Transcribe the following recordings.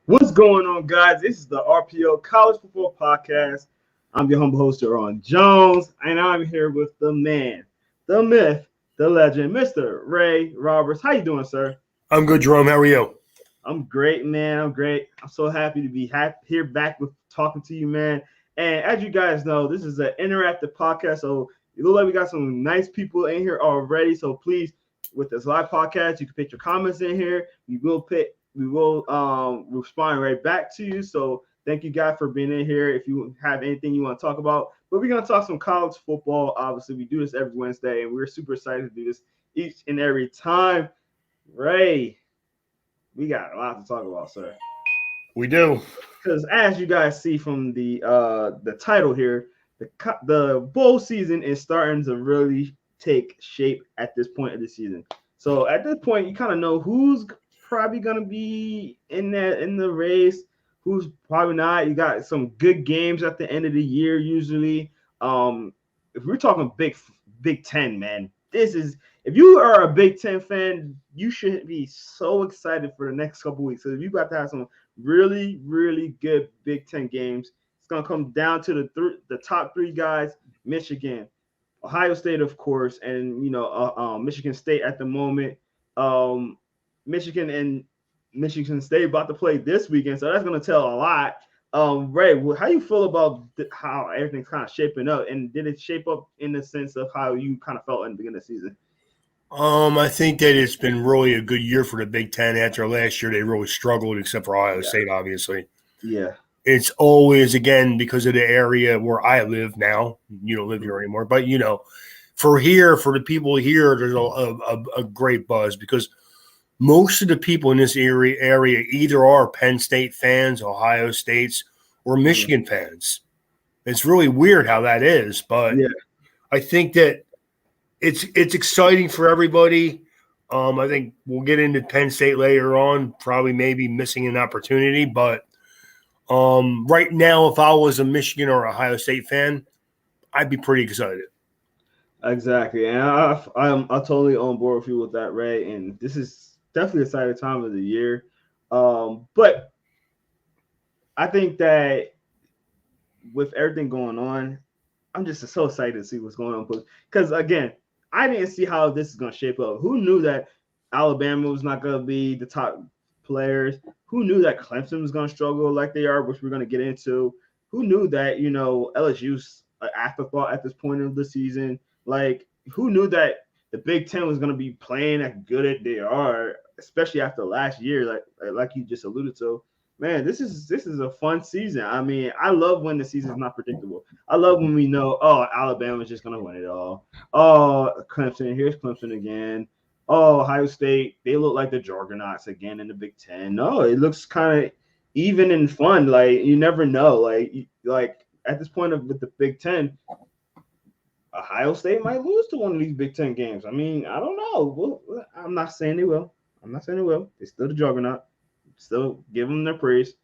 What's going on, guys? This is the RPO College Football Podcast. I'm your humble host, Ron Jones, and I'm here with the man, the myth, the legend, Mr. Ray Roberts. How you doing, sir? I'm good, Jerome. How are you? I'm great, man. I'm great. I'm so happy to be here back with talking to you, man. And as you guys know, this is an interactive podcast, so it looks like we got some nice people in here already. So please, with this live podcast, you can put your comments in here. We will respond right back to you. So thank you guys for being in here. If you have anything you want to talk about, but we're going to talk some college football. Obviously, we do this every Wednesday, and we're super excited to do this each and every time. Ray, we got a lot to talk about, sir. We do. Because as you guys see from the title here, the bowl season is starting to really take shape at this point of the season. So at this point, you kind of know who's probably gonna be in the race, who's probably not. You got some good games at the end of the year usually. If we're talking Big Ten, man, this is, if you are a Big Ten fan, you should be so excited for the next couple weeks. So you got to have some really, really good Big Ten games. It's gonna come down to the top three guys: Michigan, Ohio State, of course, and Michigan State at the moment. Michigan and Michigan State about to play this weekend, so that's going to tell a lot. Ray, how you feel about how everything's kind of shaping up, and did it shape up in the sense of how you kind of felt in the beginning of the season? I think that it's been really a good year for the Big Ten. After last year, they really struggled, except for Ohio State, obviously. Yeah. It's always, again, because of the area where I live now. You don't live here anymore. But, for the people here, there's a great buzz because most of the people in this area either are Penn State fans, Ohio State's, or Michigan fans. It's really weird how that is, but I think that it's exciting for everybody. I think we'll get into Penn State later on, probably maybe missing an opportunity, but right now, if I was a Michigan or Ohio State fan, I'd be pretty excited. Exactly, and I'm totally on board with you with that, Ray. And this is definitely a exciting time of the year. But I think that with everything going on, I'm just so excited to see what's going on. Because, again, I didn't see how this is going to shape up. Who knew that Alabama was not going to be the top players? Who knew that Clemson was going to struggle like they are, which we're going to get into? Who knew that, LSU's an afterthought at this point of the season? Like, who knew that the Big Ten was going to be playing as good as they are, especially after last year, like you just alluded to? Man, this is a fun season. I mean, I love when the season is not predictable. I love when we know, Alabama's just going to win it all. Clemson, here's Clemson again. Ohio State, they look like the juggernauts again in the Big Ten. No, it looks kind of even and fun. Like, you never know. Like at this point with the Big Ten, Ohio State might lose to one of these Big Ten games. I mean, I don't know. I'm not saying they will. They're still the juggernaut. Still give them their praise,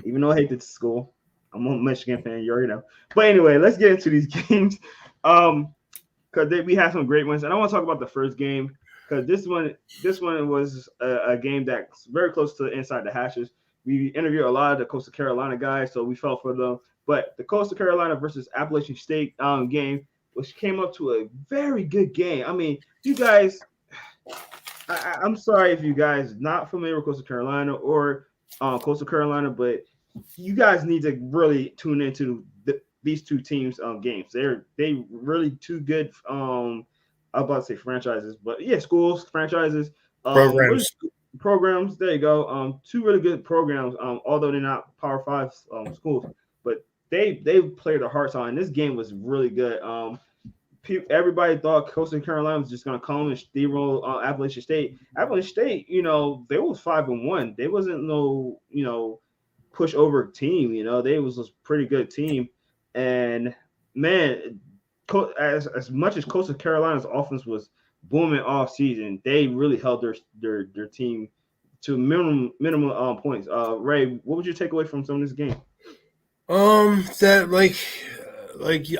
even though I hate the school. I'm a Michigan fan, you already know. But anyway, let's get into these games. Because we have some great ones, and I want to talk about the first game because this one was a game that's very close to inside the hashes. We interviewed a lot of the Coastal Carolina guys, so we felt for them. But the Coastal Carolina versus Appalachian State game, which came up to a very good game. I mean, you guys, I'm sorry if you guys not familiar with Coastal Carolina or Coastal Carolina, but you guys need to really tune into these two teams' games. They really two good. I'm about to say franchises, but yeah, schools, franchises, programs. There you go. Two really good programs. Although they're not Power 5 schools, but they played their hearts out, and this game was really good. Everybody thought Coastal Carolina was just going to come and steamroll Appalachian State. Appalachian State, they was 5-1. They wasn't no, push over team. They was a pretty good team. And man, as much as Coastal Carolina's offense was booming all season, they really held their team to minimum points. Ray, what would you take away from some of this game?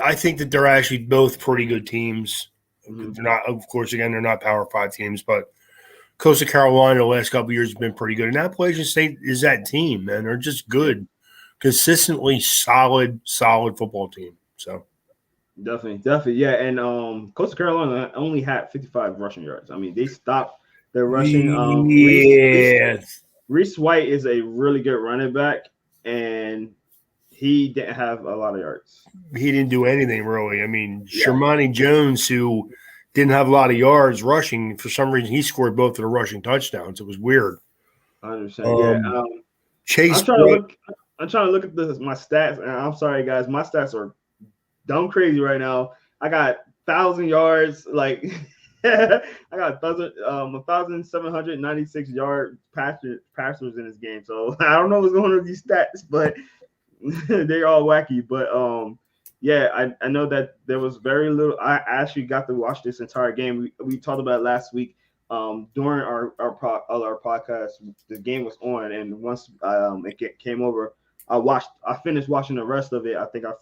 I think that they're actually both pretty good teams. Mm-hmm. They're not, of course, again, they're not Power 5 teams, but Coastal Carolina the last couple of years has been pretty good. And Appalachian State is that team, man. They're just good, consistently solid football team. So Definitely, yeah. And Coastal Carolina only had 55 rushing yards. I mean, they stopped their rushing. Reese White is a really good running back, and he didn't have a lot of yards. He didn't do anything really. I mean, Shermani Jones, who didn't have a lot of yards rushing, for some reason he scored both of the rushing touchdowns. It was weird. I understand. Chase. I'm trying to look at my stats, and I'm sorry, guys, my stats are dumb crazy right now. I got 1,000 yards, like I got 1,796 yard passers in this game. So I don't know what's going on with these stats, but they're all wacky. But I know that there was very little. I actually got to watch this entire game. We talked about it last week during our podcast. The game was on, and once it came over, I finished watching the rest of it. I think I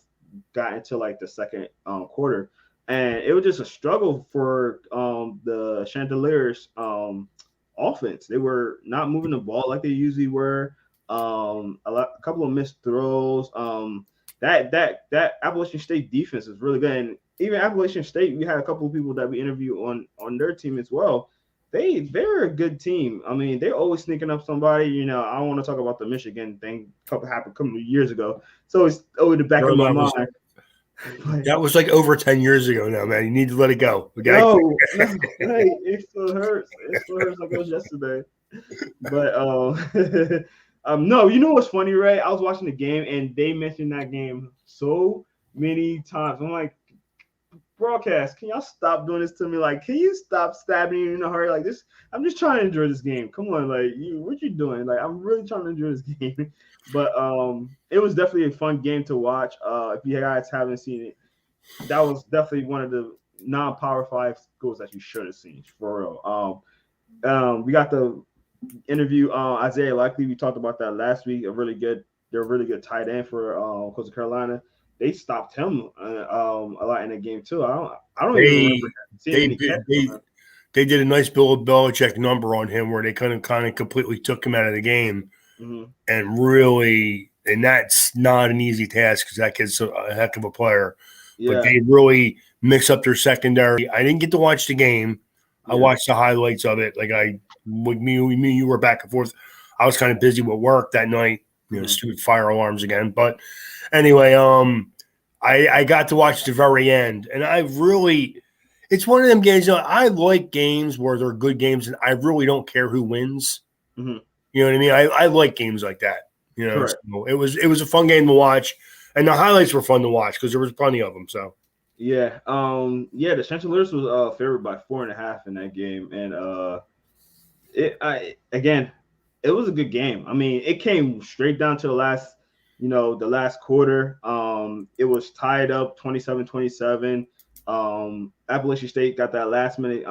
got into like the second quarter, and it was just a struggle for the Chanticleers offense. They were not moving the ball like they usually were. A couple of missed throws. That Appalachian State defense is really good, and even Appalachian State, we had a couple of people that we interviewed on their team as well. They're a good team. I mean, they're always sneaking up somebody. You know, I don't want to talk about the Michigan thing happened a couple of years ago. So it's over the back of my mind. That was like over 10 years ago now, man. You need to let it go. Okay? No, hey, it still hurts. It still hurts like it was yesterday. But no, you know what's funny, Ray? I was watching the game and they mentioned that game so many times. I'm like, broadcast, can y'all stop doing this to me? Like, can you stop stabbing me in a hurry like this? I'm just trying to enjoy this game. Come on, like, what you doing? Like, I'm really trying to enjoy this game. But it was definitely a fun game to watch. If you guys haven't seen it, that was definitely one of the non-Power 5 schools that you should have seen, for real. We got the interview Isaiah Likely. We talked about that last week. They're a really good tight end for Coastal Carolina. They stopped him a lot in the game too. I don't even remember seeing any catches. They did a nice Bill Belichick number on him where they kind of completely took him out of the game, and really, and that's not an easy task because that kid's a heck of a player. Yeah. But they really mix up their secondary. I didn't get to watch the game. I watched the highlights of it. Like you were back and forth. I was kind of busy with work that night. Stupid fire alarms again. But anyway, I got to watch the very end, and it's one of them games. I like games where they're good games, and I really don't care who wins. Mm-hmm. You know what I mean? I like games like that. So it was a fun game to watch, and the highlights were fun to watch because there was plenty of them. So. Yeah, the Chanticleers was favored by 4.5 in that game, and it was a good game. I mean, it came straight down to the last quarter. It was tied up 27-27. Appalachian State got that last minute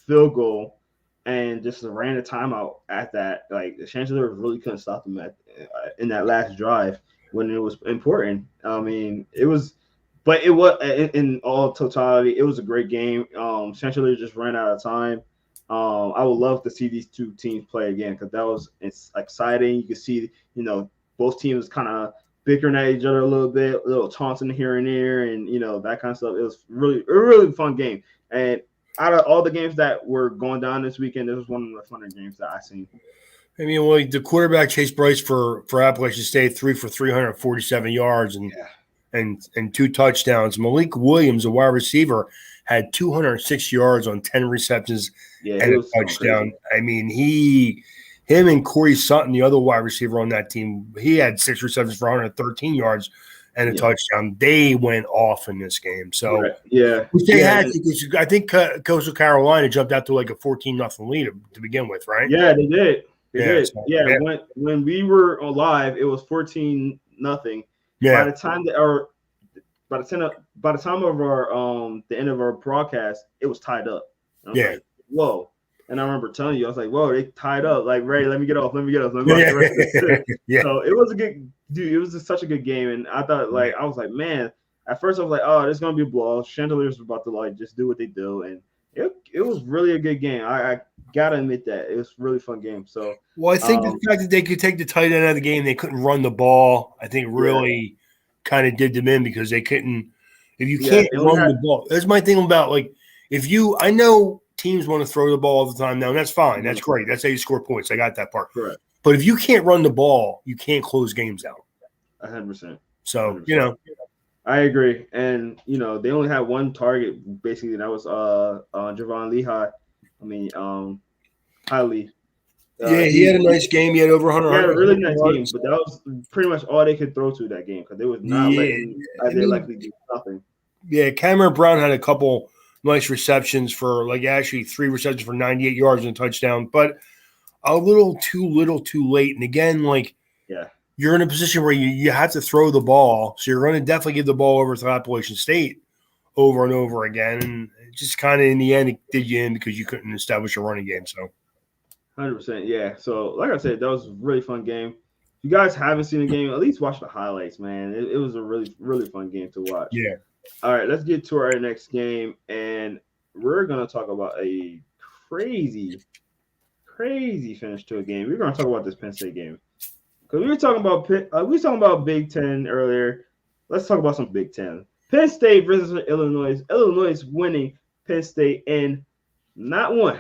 field goal and just ran a timeout at that. Like, the Chanticleers really couldn't stop them in that last drive when it was important. I mean, it was. But it was, in all totality, it was a great game. Chanticleers just ran out of time. I would love to see these two teams play again because it's exciting. You can see, both teams kind of bickering at each other a little bit, a little taunting here and there, and that kind of stuff. It was a really fun game. And out of all the games that were going down this weekend, this was one of the funner games that I've seen. I mean, the quarterback Chase Bryce for Appalachian State, 3 for 347 yards and 2 touchdowns. Malik Williams, a wide receiver, had 206 yards on 10 receptions and a touchdown. I mean, him and Corey Sutton, the other wide receiver on that team, he had 6 receptions for 113 yards and a touchdown. They went off in this game. So, I think Coastal Carolina jumped out to like a 14-0 lead to begin with, right? Yeah, they did. They did. So, when we were live, it was 14-0. Yeah. By the time of our the end of our broadcast, it was tied up. Like, whoa! And I remember telling you, I was like, "Whoa, they tied up!" Like, Ray, let me get off. Let me watch the rest of this. So it was a good, dude. It was just such a good game, and I thought, I was like, man. At first, I was like, "Oh, this is gonna be a blowout." Chanticleers was about to just do what they do, and It was really a good game. I gotta admit that it was a really fun game. So, Well, I think the fact that they could take the tight end out of the game, they couldn't run the ball, I think really kind of did them in because they couldn't. If you can't run the ball, that's my thing about I know teams want to throw the ball all the time now, and that's fine. That's great. That's how you score points. I got that part. Correct. But if you can't run the ball, you can't close games out. 100%. So, 100%. I agree. And, they only had one target, basically, and that was Javon Lehigh. I mean, Highly. He had a nice game. He had over 100. He had a really nice game, but that was pretty much all they could throw to that game because they was not letting Isaiah Likely do nothing. Yeah, Cameron Brown had a couple nice receptions for actually 3 receptions for 98 yards and a touchdown, but a little too late. And again, you're in a position where you have to throw the ball, so you're going to definitely give the ball over to Appalachian State over and over again, and just kind of in the end it did you in because you couldn't establish a running game. So 100%, yeah. So like I said, that was a really fun game. If you guys haven't seen the game, at least watch the highlights, man. It was a really, really fun game to watch. Yeah. All right, let's get to our next game, and we're going to talk about a crazy finish to a game. We're going to talk about this Penn State game because we were talking about Big Ten earlier. Let's talk about some Big Ten. Penn State versus Illinois. Illinois winning Penn State in not 1,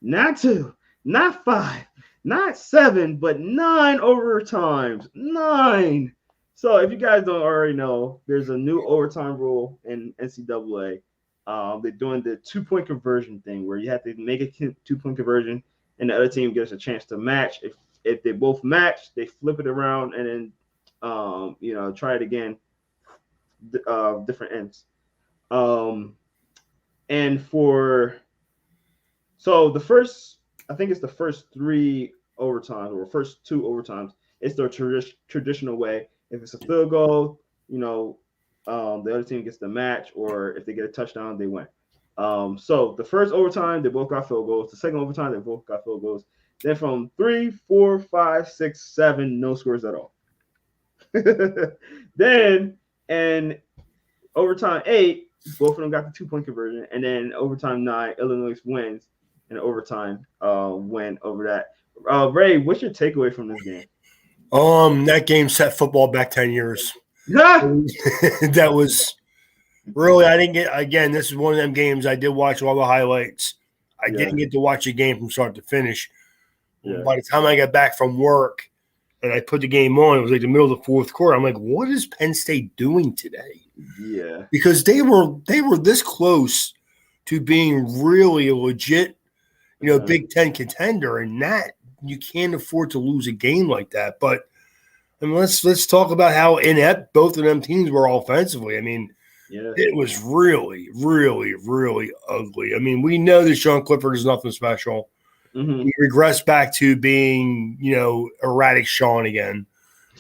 not 2, not 5, not 7, but 9 overtimes. 9. So if you guys don't already know, there's a new overtime rule in NCAA. They're doing the 2-point conversion thing where you have to make a 2-point conversion and the other team gets a chance to match. If they both match, they flip it around and then try it again. Different ends. The first, I think it's the first 3 overtimes or first 2 overtimes, it's the traditional way. If it's a field goal, the other team gets the match, or if they get a touchdown, they win. So the first overtime, they both got field goals. The second overtime, they both got field goals. Then from 3, 4, 5, 6, 7, no scores at all. Then and overtime 8, both of them got the 2-point conversion, and then overtime 9, Illinois wins, and overtime win over that. Ray, what's your takeaway from this game? That game set football back 10 years. That was really, I didn't get, again, this is one of them games I did watch all the highlights. I didn't get to watch the game from start to finish. Yeah. By the time I got back from work and I put the game on, it was like the middle of the 4th quarter. I'm like, what is Penn State doing today? Yeah. Because they were this close to being really a legit, Big Ten contender, and that you can't afford to lose a game like that. But let's talk about how inept both of them teams were offensively. I mean, it was really, really, really ugly. I mean, we know that Sean Clifford is nothing special. Mm-hmm. He regressed back to being, erratic Sean again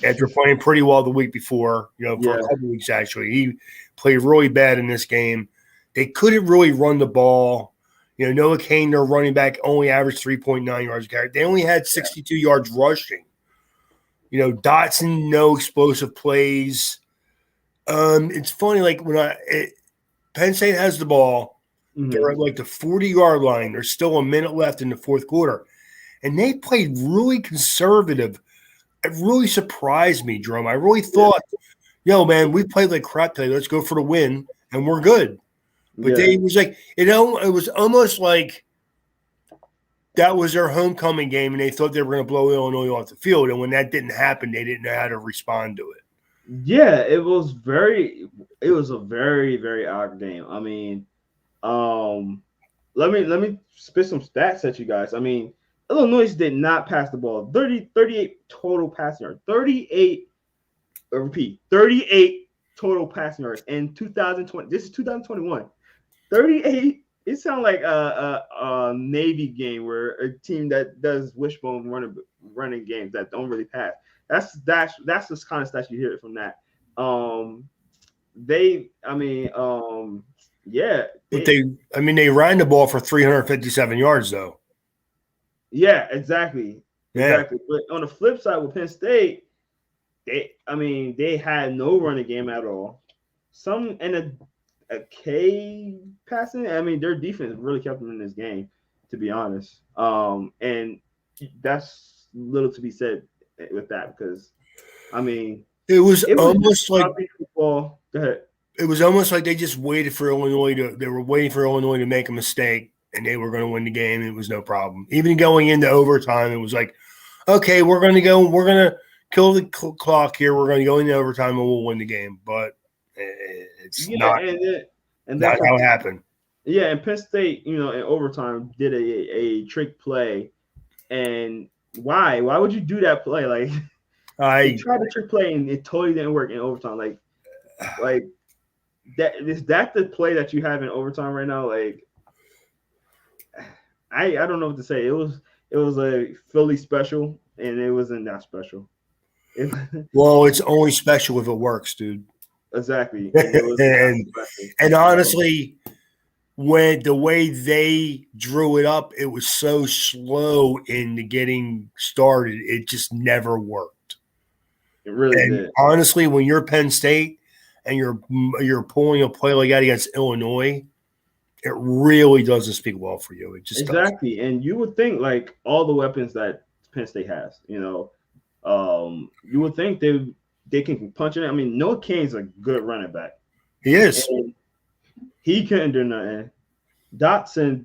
after playing pretty well the week before, for a couple weeks actually. He played really bad in this game. They couldn't really run the ball. Noah Kane, their running back, only averaged 3.9 yards a carry. They only had 62 yards rushing. Dotson, no explosive plays. It's funny, when Penn State has the ball, they're at the 40-yard line. There's still a minute left in the 4th quarter. And they played really conservative. It really surprised me, Jerome. I really thought, man, we played like crap today. Let's go for the win, and we're good. But it was it was almost like that was their homecoming game, and they thought they were going to blow Illinois off the field. And when that didn't happen, they didn't know how to respond to it. Yeah, it was a very, very odd game. I mean, let me spit some stats at you guys. I mean, Illinois did not pass the ball. 38 total passing yards. 38 total passing yards in 2020. This is 2021. 38. It sounds like a Navy game where a team that does wishbone running games that don't really pass. That's the kind of stats you hear from that. They ran the ball for 357 yards though. Yeah, exactly. But on the flip side with Penn State, they had no running game at all. okay passing. I mean, their defense really kept them in this game, to be honest. And that's little to be said with that because, I mean, it was it was almost like football. Go ahead. it was almost like they just waited for Illinois to. They were waiting for Illinois to make a mistake, and they were going to win the game. It was no problem. Even going into overtime, it was like, okay, we're going to go. We're going to kill the clock here. We're going to go into overtime, and we'll win the game. But it's not. And Not how it happened. Yeah, and Penn State, in overtime, did a trick play, and why? Why would you do that play? Like, they tried a trick play and it totally didn't work in overtime. Like that is that the play that you have in overtime right now? Like, I don't know what to say. It was a Philly special, and it wasn't that special. Well, it's only special if it works, dude. Exactly. And honestly, when the way they drew it up, it was so slow in getting started. It just never worked. It really did. Honestly, when you're Penn State and you're pulling a play like that against Illinois, it really doesn't speak well for you. It just exactly. doesn't. And you would think like all the weapons that Penn State has, you would think they can punch it. I mean, Noah Cain's a good running back. He is. And he couldn't do nothing. Dotson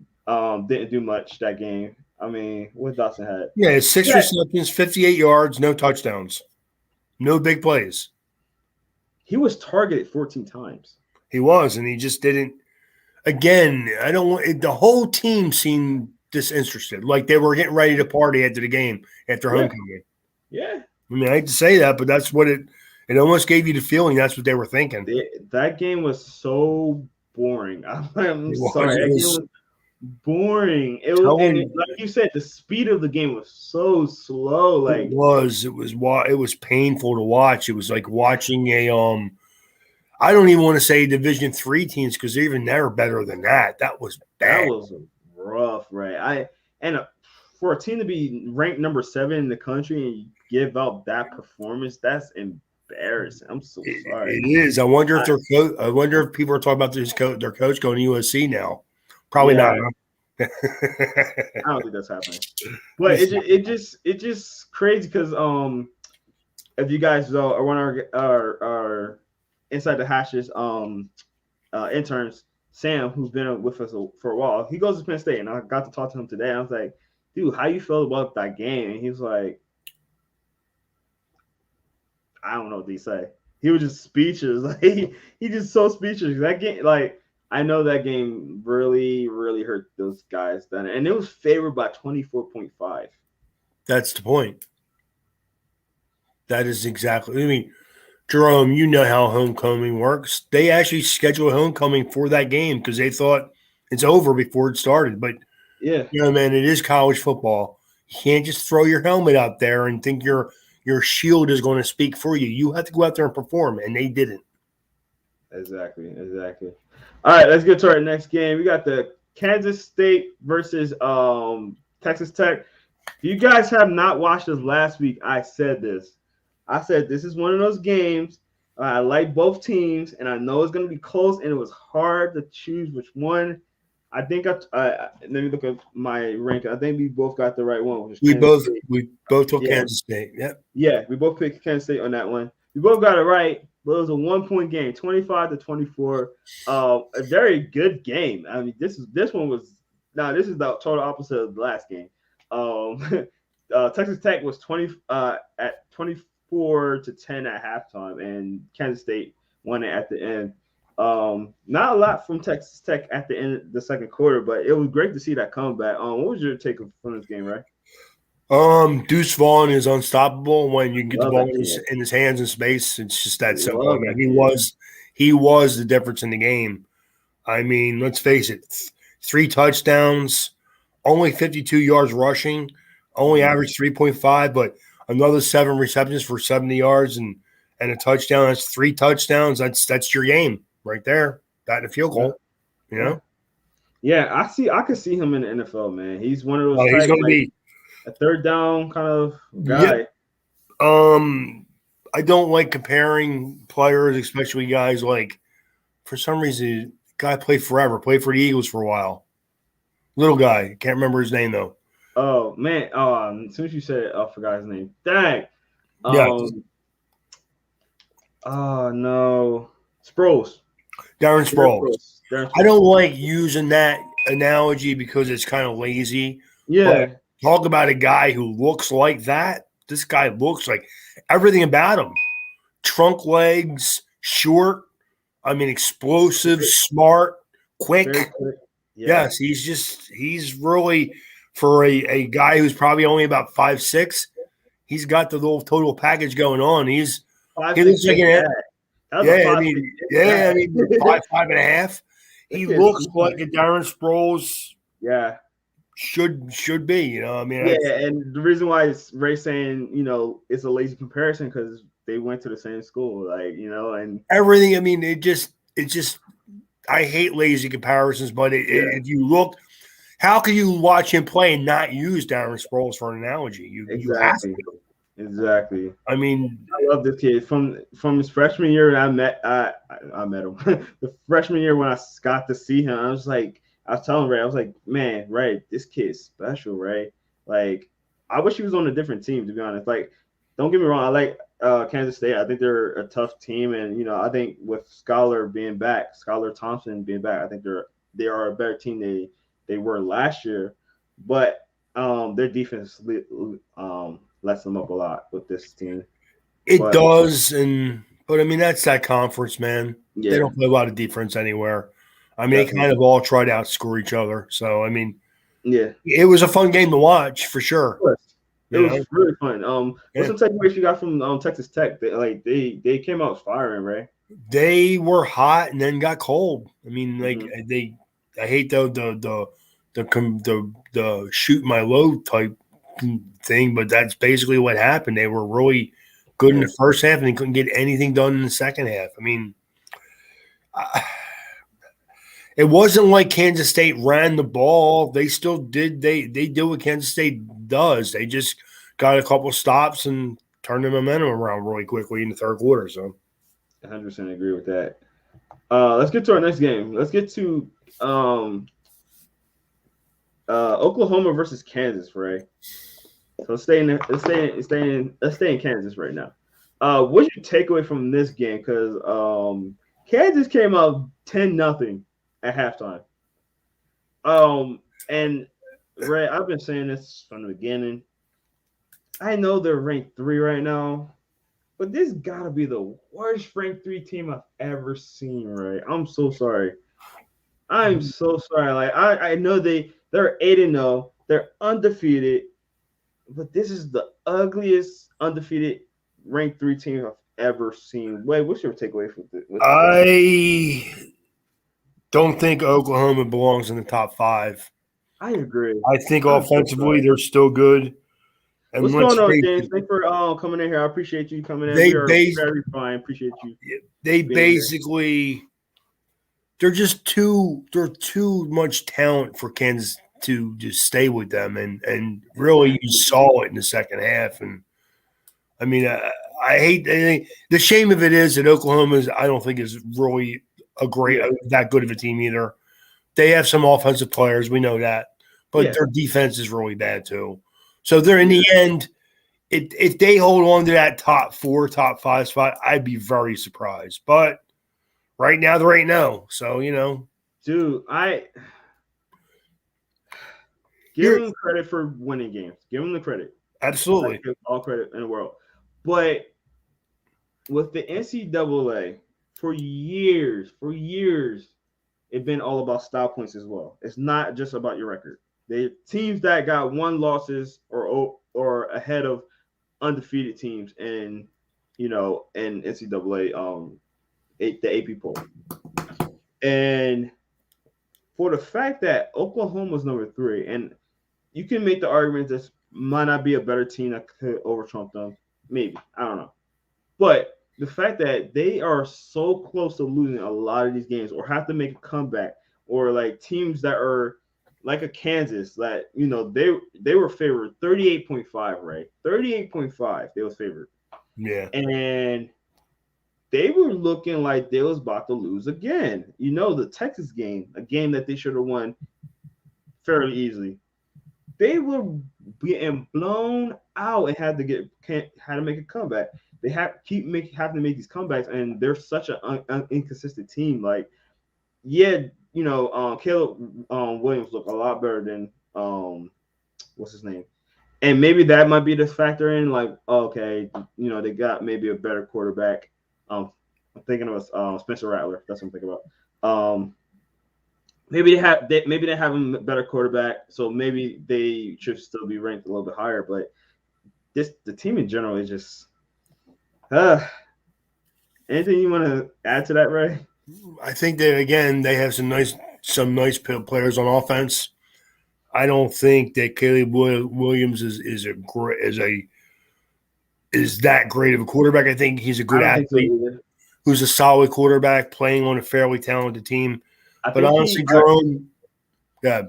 didn't do much that game. I mean, what Dotson had? Yeah, it's 6 receptions, 58 yards, no touchdowns, no big plays. He was targeted 14 times. He was, and he just didn't. Again, the whole team seemed disinterested, like they were getting ready to party after the game, after homecoming. Yeah. I mean, I hate to say that, but that's what it almost gave you the feeling that's what they were thinking. That game was so boring. I'm sorry. That game was boring. It was, and like you said, the speed of the game was so slow. Like it was painful to watch. It was like watching a I don't even want to say Division III teams because they're better than that. That was bad. That was rough, right? For a team to be ranked number 7 in the country and give out that performance, that's embarrassing. I'm so sorry. It is. I wonder if people are talking about their coach going to USC now. Probably not. I don't think that's happening. But it just crazy because if you guys are one of our Inside the Hashes interns, Sam, who's been with us for a while, he goes to Penn State, and I got to talk to him today. I was like, dude, how you feel about that game? And he was like, I don't know what he say. He was just speechless. Like he just so speechless. That game, like I know that game really, really hurt those guys then, and it was favored by 24.5. That's the point. That is exactly. I mean, Jerome, you know how homecoming works. They actually scheduled homecoming for that game because they thought it's over before it started. But yeah, man, it is college football. You can't just throw your helmet out there and think your shield is going to speak for you. You have to go out there and perform, and they didn't. Exactly. All right, let's get to our next game. We got the Kansas State versus Texas Tech. If you guys have not watched us last week, I said this. I said this is one of those games. I like both teams, and I know it's going to be close, and it was hard to choose which one. I think let me look at my rank. I think we both got the right one. We both took Kansas State. Yep. Yeah, we both picked Kansas State on that one. We both got it right, but it was a 1-point game, 25-24. A very good game. I mean, this is the total opposite of the last game. Texas Tech was at 24-10 at halftime, and Kansas State won it at the end. Not a lot from Texas Tech at the end of the second quarter, but it was great to see that comeback. What was your take from this game, right? Deuce Vaughn is unstoppable when you can get the ball in his hands in space. It's just that simple. I mean, he was the difference in the game. I mean, let's face it, 3 touchdowns, only 52 yards rushing, only averaged 3.5, but another 7 receptions for 70 yards and a touchdown. That's 3 touchdowns. That's your game right there. That and a field goal, you know? Yeah, I could see him in the NFL, man. He's one of those he's going to be a third down kind of guy. Yeah. I don't like comparing players, especially guys like, for some reason, guy played forever. Played for the Eagles for a while. Little guy. Can't remember his name though. Oh man. As soon as you said it, I forgot his name. Dang. Yeah. Oh no. Sproles. Darren Sproles. Darren Sproles. I don't like using that analogy because it's kind of lazy. Yeah. But talk about a guy who looks like that. This guy looks like everything about him. Trunk legs, short. I mean, explosive, smart, quick. Very quick. Yeah. Yes, he's really, for a guy who's probably only about 5'6", he's got the little total package going on. He looks like I mean 5'5.5". He looks like a Darren Sproles. Yeah. Should be, you know. I mean, and the reason why Ray's saying, you know, it's a lazy comparison because they went to the same school, like, you know, and everything. I mean, it just. I hate lazy comparisons, but if you look, how can you watch him play and not use Darren Sproles for an analogy? You have to. Exactly. I mean, I love this kid from his freshman year. I met him the freshman year when I got to see him. I was telling Ray, I was like, man, Ray, this kid's special, Ray. Like, I wish he was on a different team, to be honest. Like, don't get me wrong, I like Kansas State. I think they're a tough team, and you know, I think with Skylar Thompson being back, I think they are a better team than they were last year. But their defense lets them up a lot with this team. It does, but I mean, that's that conference, man. Yeah. They don't play a lot of defense anywhere. I mean, Definitely. They kind of all try to outscore each other. So, I mean, yeah, it was a fun game to watch for sure. It was really fun. What's some takeaways you got from Texas Tech? They came out firing, right? They were hot and then got cold. I mean, like I hate the shoot my load type thing, but that's basically what happened. They were really good in the first half and they couldn't get anything done in the second half. I mean, it wasn't like Kansas State ran the ball. They still did. They did what Kansas State does. They just got a couple stops and turned the momentum around really quickly in the third quarter. So, 100% agree with that. Let's get to our next game. Let's get to Oklahoma versus Kansas, Ray. So let's stay in Kansas right now. What's your takeaway from this game? Because Kansas came out 10-0 at halftime. And Ray, I've been saying this from the beginning. I know they're ranked 3 right now, but this gotta be the worst ranked 3 team I've ever seen, Ray. I'm so sorry. I'm so sorry. Like I know they're 8-0, they're undefeated, but this is the ugliest undefeated ranked 3 team I've ever seen. Wait, what's your takeaway from this? I don't think Oklahoma belongs in the top 5. I agree. I think offensively they're still good. And what's going on, James? Thanks for coming in here. I appreciate you coming in. We are very fine. Appreciate you. They basically they're too much talent for Kansas to just stay with them, and really you saw it in the second half. And I mean, I hate the shame of it is that Oklahoma I don't think is really that good of a team either. They have some offensive players, we know that, but their defense is really bad too. So they're in the end, if they hold on to that top 4, top 5 spot, I'd be very surprised. But right now they're 8-0, so you know, dude, I give them credit for winning games. Give them the credit. Absolutely, give all credit in the world. But with the NCAA, for years, it's been all about style points as well. It's not just about your record. The teams that got 1 losses or ahead of undefeated teams in NCAA the AP poll. And for the fact that Oklahoma's number 3, and you can make the argument this might not be a better team that could overtrump them. Maybe. I don't know. But the fact that they are so close to losing a lot of these games or have to make a comeback, or like teams that are like a Kansas that, you know, they were favored 38.5, right? 38.5 they was favored. Yeah. And they were looking like they was about to lose again. You know, the Texas game, a game that they should have won fairly easily. They were getting blown out and had to make a comeback. They have have to make these comebacks, and they're such an inconsistent team. Like, yeah, Caleb Williams looked a lot better than what's his name, and maybe that might be the factor in. Like, okay, they got maybe a better quarterback. I'm thinking of Spencer Rattler. That's what I'm thinking about. Maybe they have a better quarterback, so maybe they should still be ranked a little bit higher. But the team in general is just. Anything you want to add to that, Ray? I think that again they have some nice players on offense. I don't think that Caleb Williams is that great of a quarterback. I think he's a good athlete who's a solid quarterback playing on a fairly talented team. But honestly, Jerome,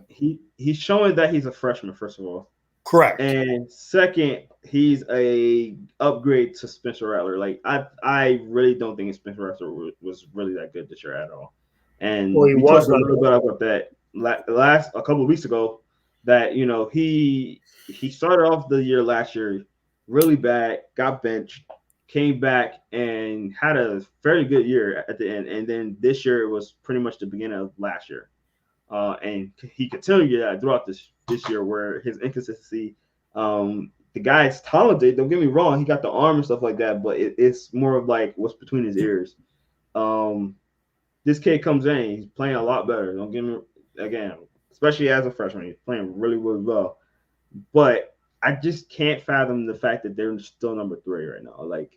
he's showing that he's a freshman, first of all. Correct. And second, he's a upgrade to Spencer Rattler. Like I really don't think Spencer Rattler was really that good this year at all. And we talked a little bit about that a couple of weeks ago. That he started off the year last year really bad, got benched, came back and had a very good year at the end. And then this year it was pretty much the beginning of last year. And he continued that throughout this year where his inconsistency, the guy's talented, don't get me wrong, he got the arm and stuff like that, but it's more of like what's between his ears. This kid comes in, he's playing a lot better. Don't get me again, especially as a freshman, he's playing really, really well. But I just can't fathom the fact that they're still number 3 right now. Like,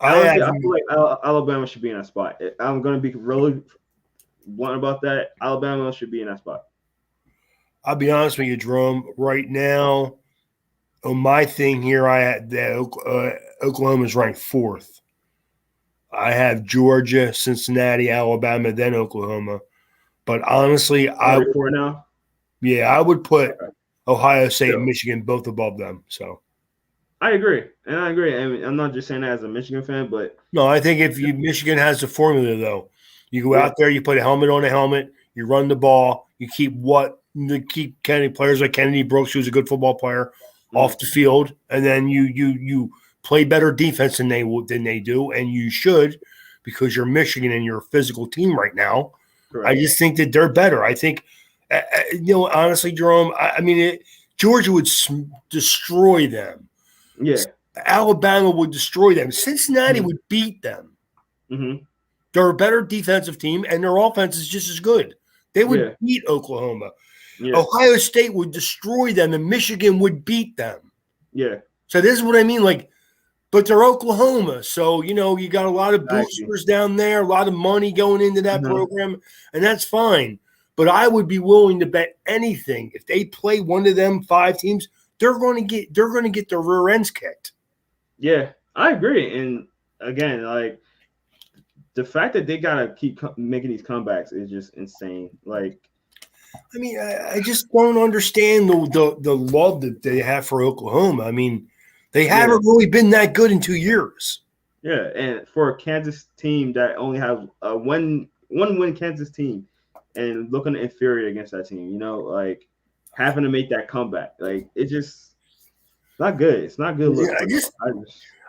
I feel like Alabama should be in that spot. I'm going to be really blunt about that. Alabama should be in that spot. I'll be honest with you, Jerome. Right now, on my thing here, I had that Oklahoma's ranked 4th. I have Georgia, Cincinnati, Alabama, then Oklahoma. But honestly, I would put Ohio State and Michigan both above them. So I agree. I mean, I'm not just saying that as a Michigan fan, but no, I think if Michigan has the formula though. You go out there, you put a helmet on a helmet, you run the ball, you keep players like Kennedy Brooks, who's a good football player, off the field, and then you play better defense than they do, and you should, because you're Michigan and you're a physical team right now. Correct. I just think that they're better. I think, honestly, Jerome, Georgia would destroy them. Yeah. Alabama would destroy them. Cincinnati would beat them. Mm-hmm. They're a better defensive team, and their offense is just as good. They would beat Oklahoma. Yeah. Ohio State would destroy them, and Michigan would beat them. Yeah. So this is what I mean. Like, but they're Oklahoma, so you got a lot of boosters down there, a lot of money going into that program, and that's fine. But I would be willing to bet anything if they play one of them 5 teams, they're going to get their rear ends kicked. Yeah, I agree. And again, like, the fact that they gotta keep making these comebacks is just insane. Like, I mean, I just don't understand the love that they have for Oklahoma. I mean, they haven't really been that good in 2 years. Yeah, and for a Kansas team that only have a one win Kansas team and looking inferior against that team, like having to make that comeback, like it's just not good. It's not good. Yeah,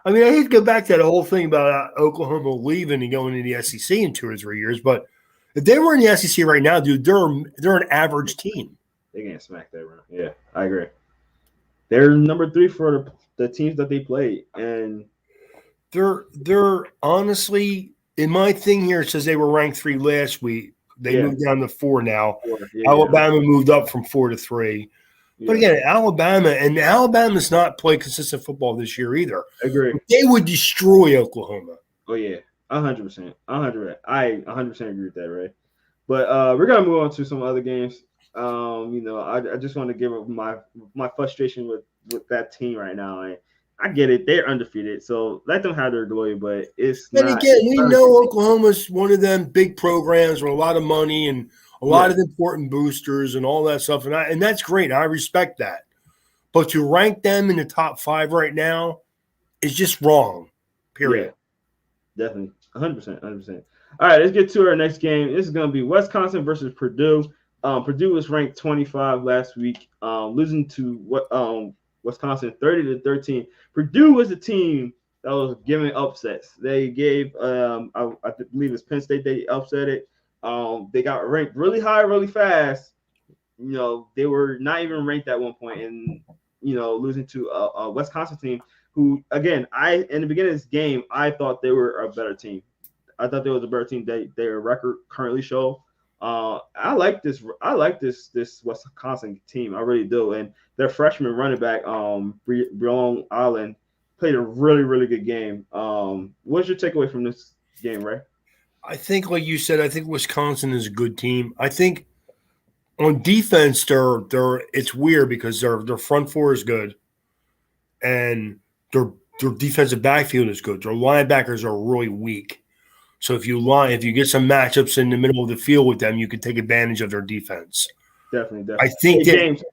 I hate to go back to that whole thing about Oklahoma leaving and going into the SEC in 2 or 3 years, but if they were in the SEC right now, dude, they're an average team. They can't smack that around. Yeah, I agree. They're number 3 for the teams that they play, and they're honestly, in my thing here, it says they were ranked 3 last week. They moved down to 4 now. Alabama moved up from 4 to 3. But again, Alabama's not played consistent football this year either. Agree. They would destroy Oklahoma. Oh yeah, 100%. 100%. I 100% agree with that, Ray. But we're gonna move on to some other games. I just want to give up my frustration with that team right now. And I get it; they're undefeated, so let them have their glory. But it's and not. Again, we know Oklahoma's one of them big programs with a lot of money and a lot of important boosters and all that stuff, and that's great. I respect that. But to rank them in the top 5 right now is just wrong, period. Definitely, 100%, 100%. All right, let's get to our next game. This is going to be Wisconsin versus Purdue. Purdue was ranked 25 last week, losing to Wisconsin 30-13. Purdue was a team that was giving upsets. They gave, I believe it's Penn State. They upset it. They got ranked really high, really fast. They were not even ranked at one point, and losing to a Wisconsin team who, again, in the beginning of this game, I thought they were a better team. I thought there was a better team that their record currently show. I like this Wisconsin team. I really do. And their freshman running back, Breon Allen, played a really, really good game. What's your takeaway from this game, Ray? I think, like you said, I think Wisconsin is a good team. I think on defense, they're it's weird because their front four is good, and their defensive backfield is good. Their linebackers are really weak. So if you get some matchups in the middle of the field with them, you can take advantage of their defense. Definitely. I think James,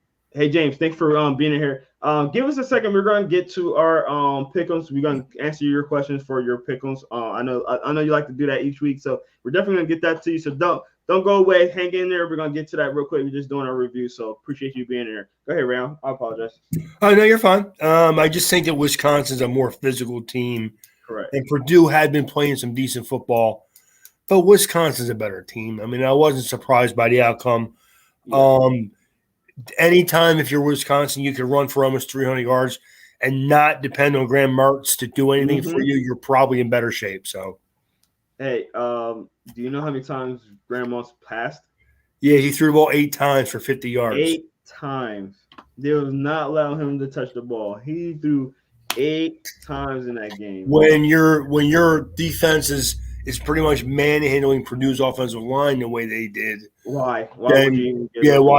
thanks for being in here. Give us a second. We're going to get to our pick'ems. We're going to answer your questions for your pick'ems. I know you like to do that each week, so we're definitely going to get that to you. So don't go away. Hang in there. We're going to get to that real quick. We're just doing our review, so appreciate you being here. Go ahead, Ray. I apologize. Oh, no, you're fine. I just think that Wisconsin's a more physical team. Correct. And Purdue had been playing some decent football, but Wisconsin's a better team. I mean, I wasn't surprised by the outcome. Yeah. Anytime if you're Wisconsin, you can run for almost 300 yards and not depend on Graham Mertz to do anything for you. You're probably in better shape. So, hey, do you know how many times Graham Mertz passed? Yeah, he threw the ball 8 times for 50 yards. 8 times. They was not allowing him to touch the ball. He threw 8 times in that game. When your defense is pretty much manhandling Purdue's offensive line the way they did. Why? Why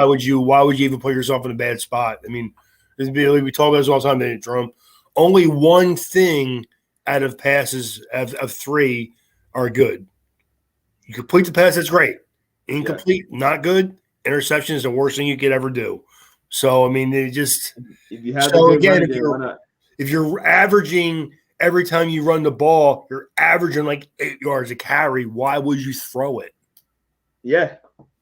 would you even put yourself in a bad spot? I mean, we talk about this all the time, Jerome. Only one thing out of passes of 3 are good. You complete the pass, that's great. Incomplete, not good. Interception is the worst thing you could ever do. So I mean, if you're averaging every time you run the ball, you're averaging like 8 yards a carry. Why would you throw it? Yeah,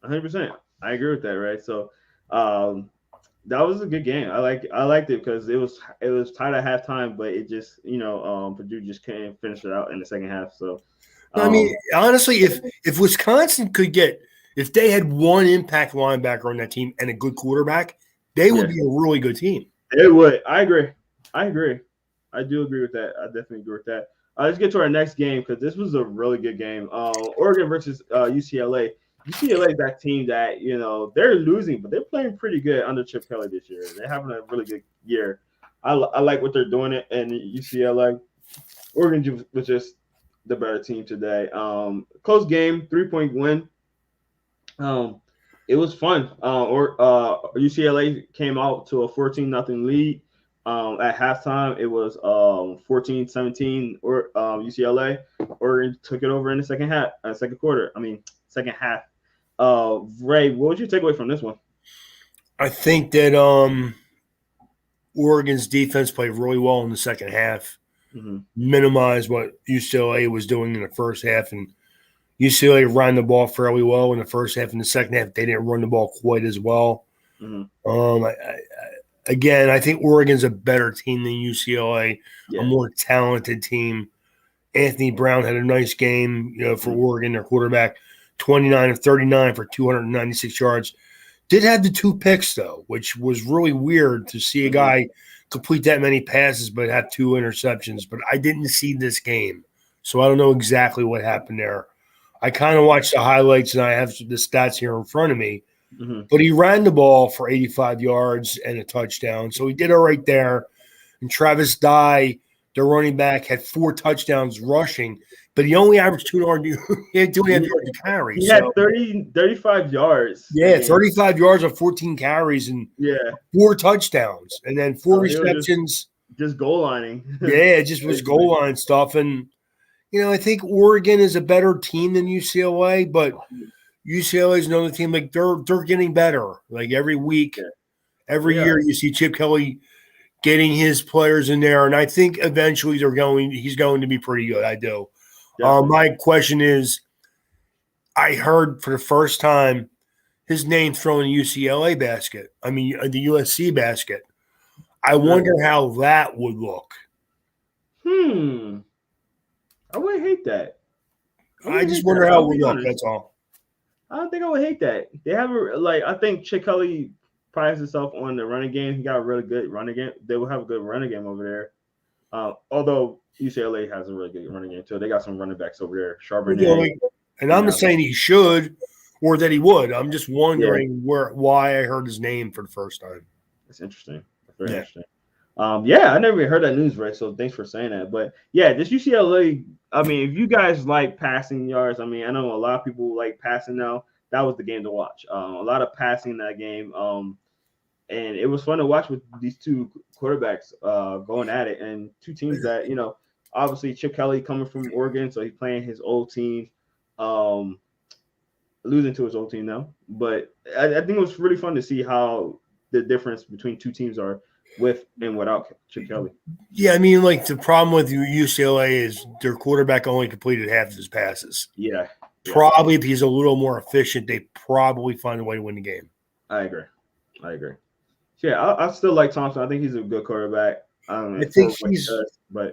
100%. I agree with that, right? So that was a good game. I liked it because it was tied at halftime, but it just Purdue just couldn't finish it out in the second half. So I mean, honestly, if Wisconsin if they had one impact linebacker on that team and a good quarterback, they would be a really good team. It would. I agree. I do agree with that. I definitely agree with that. Let's get to our next game because this was a really good game. Oregon versus UCLA. UCLA is that team that, they're losing, but they're playing pretty good under Chip Kelly this year. They're having a really good year. I like what they're doing in UCLA. Oregon was just the better team today. Close game, 3-point win. It was fun. UCLA came out to a 14-0 lead. At halftime, it was 14-17 or UCLA. Oregon took it over in the second half. Second half. Ray, what would you take away from this one? I think that Oregon's defense played really well in the second half. Mm-hmm. Minimized what UCLA was doing in the first half, and UCLA ran the ball fairly well in the first half. In the second half, they didn't run the ball quite as well. Mm-hmm. Again, I think Oregon's a better team than UCLA, a more talented team. Anthony Brown had a nice game, for Oregon, their quarterback, 29 of 39 for 296 yards. Did have the 2 picks, though, which was really weird to see a guy complete that many passes but have 2 interceptions. But I didn't see this game, so I don't know exactly what happened there. I kind of watched the highlights, and I have the stats here in front of me. Mm-hmm. But he ran the ball for 85 yards and a touchdown. So he did all right there. And Travis Dye, the running back, had 4 touchdowns rushing, but he only averaged 2 yards. He had 2.5 yards to carry. He had 35 yards. Yeah, 35 yards on 14 carries and 4 touchdowns. And then 4 receptions. Just goal lining. Yeah, it just was goal line stuff. And, I think Oregon is a better team than UCLA, but UCLA is another team. Like they're getting better. Like every week, every year, you see Chip Kelly getting his players in there, and I think eventually he's going to be pretty good. I do. My question is, I heard for the first time his name thrown in the UCLA basket. I mean, the USC basket. I wonder how that would look. I wouldn't hate that. I just wonder how it would look. That's all. I don't think I would hate that. They have I think Chip Kelly prides himself on the running game. He got a really good running game. They will have a good running game over there. Although UCLA has a really good running game too. They got some running backs over there. Charbonnet. And I'm not saying he should or that he would. I'm just wondering why I heard his name for the first time. That's interesting. That's very interesting. I never even heard that news, right? So thanks for saying that. But yeah, this UCLA, I mean, if you guys like passing yards, I mean, I know a lot of people like passing now. That was the game to watch. A lot of passing in that game. And it was fun to watch with these two quarterbacks going at it, and two teams that, obviously Chip Kelly coming from Oregon, so he's playing his old team, losing to his old team now. But I think it was really fun to see how the difference between two teams are with and without Chip Kelly. Yeah, I mean, the problem with UCLA is their quarterback only completed half of his passes. Yeah. Probably if he's a little more efficient, they probably find a way to win the game. I agree. Yeah, I still like Thompson. I think he's a good quarterback. I think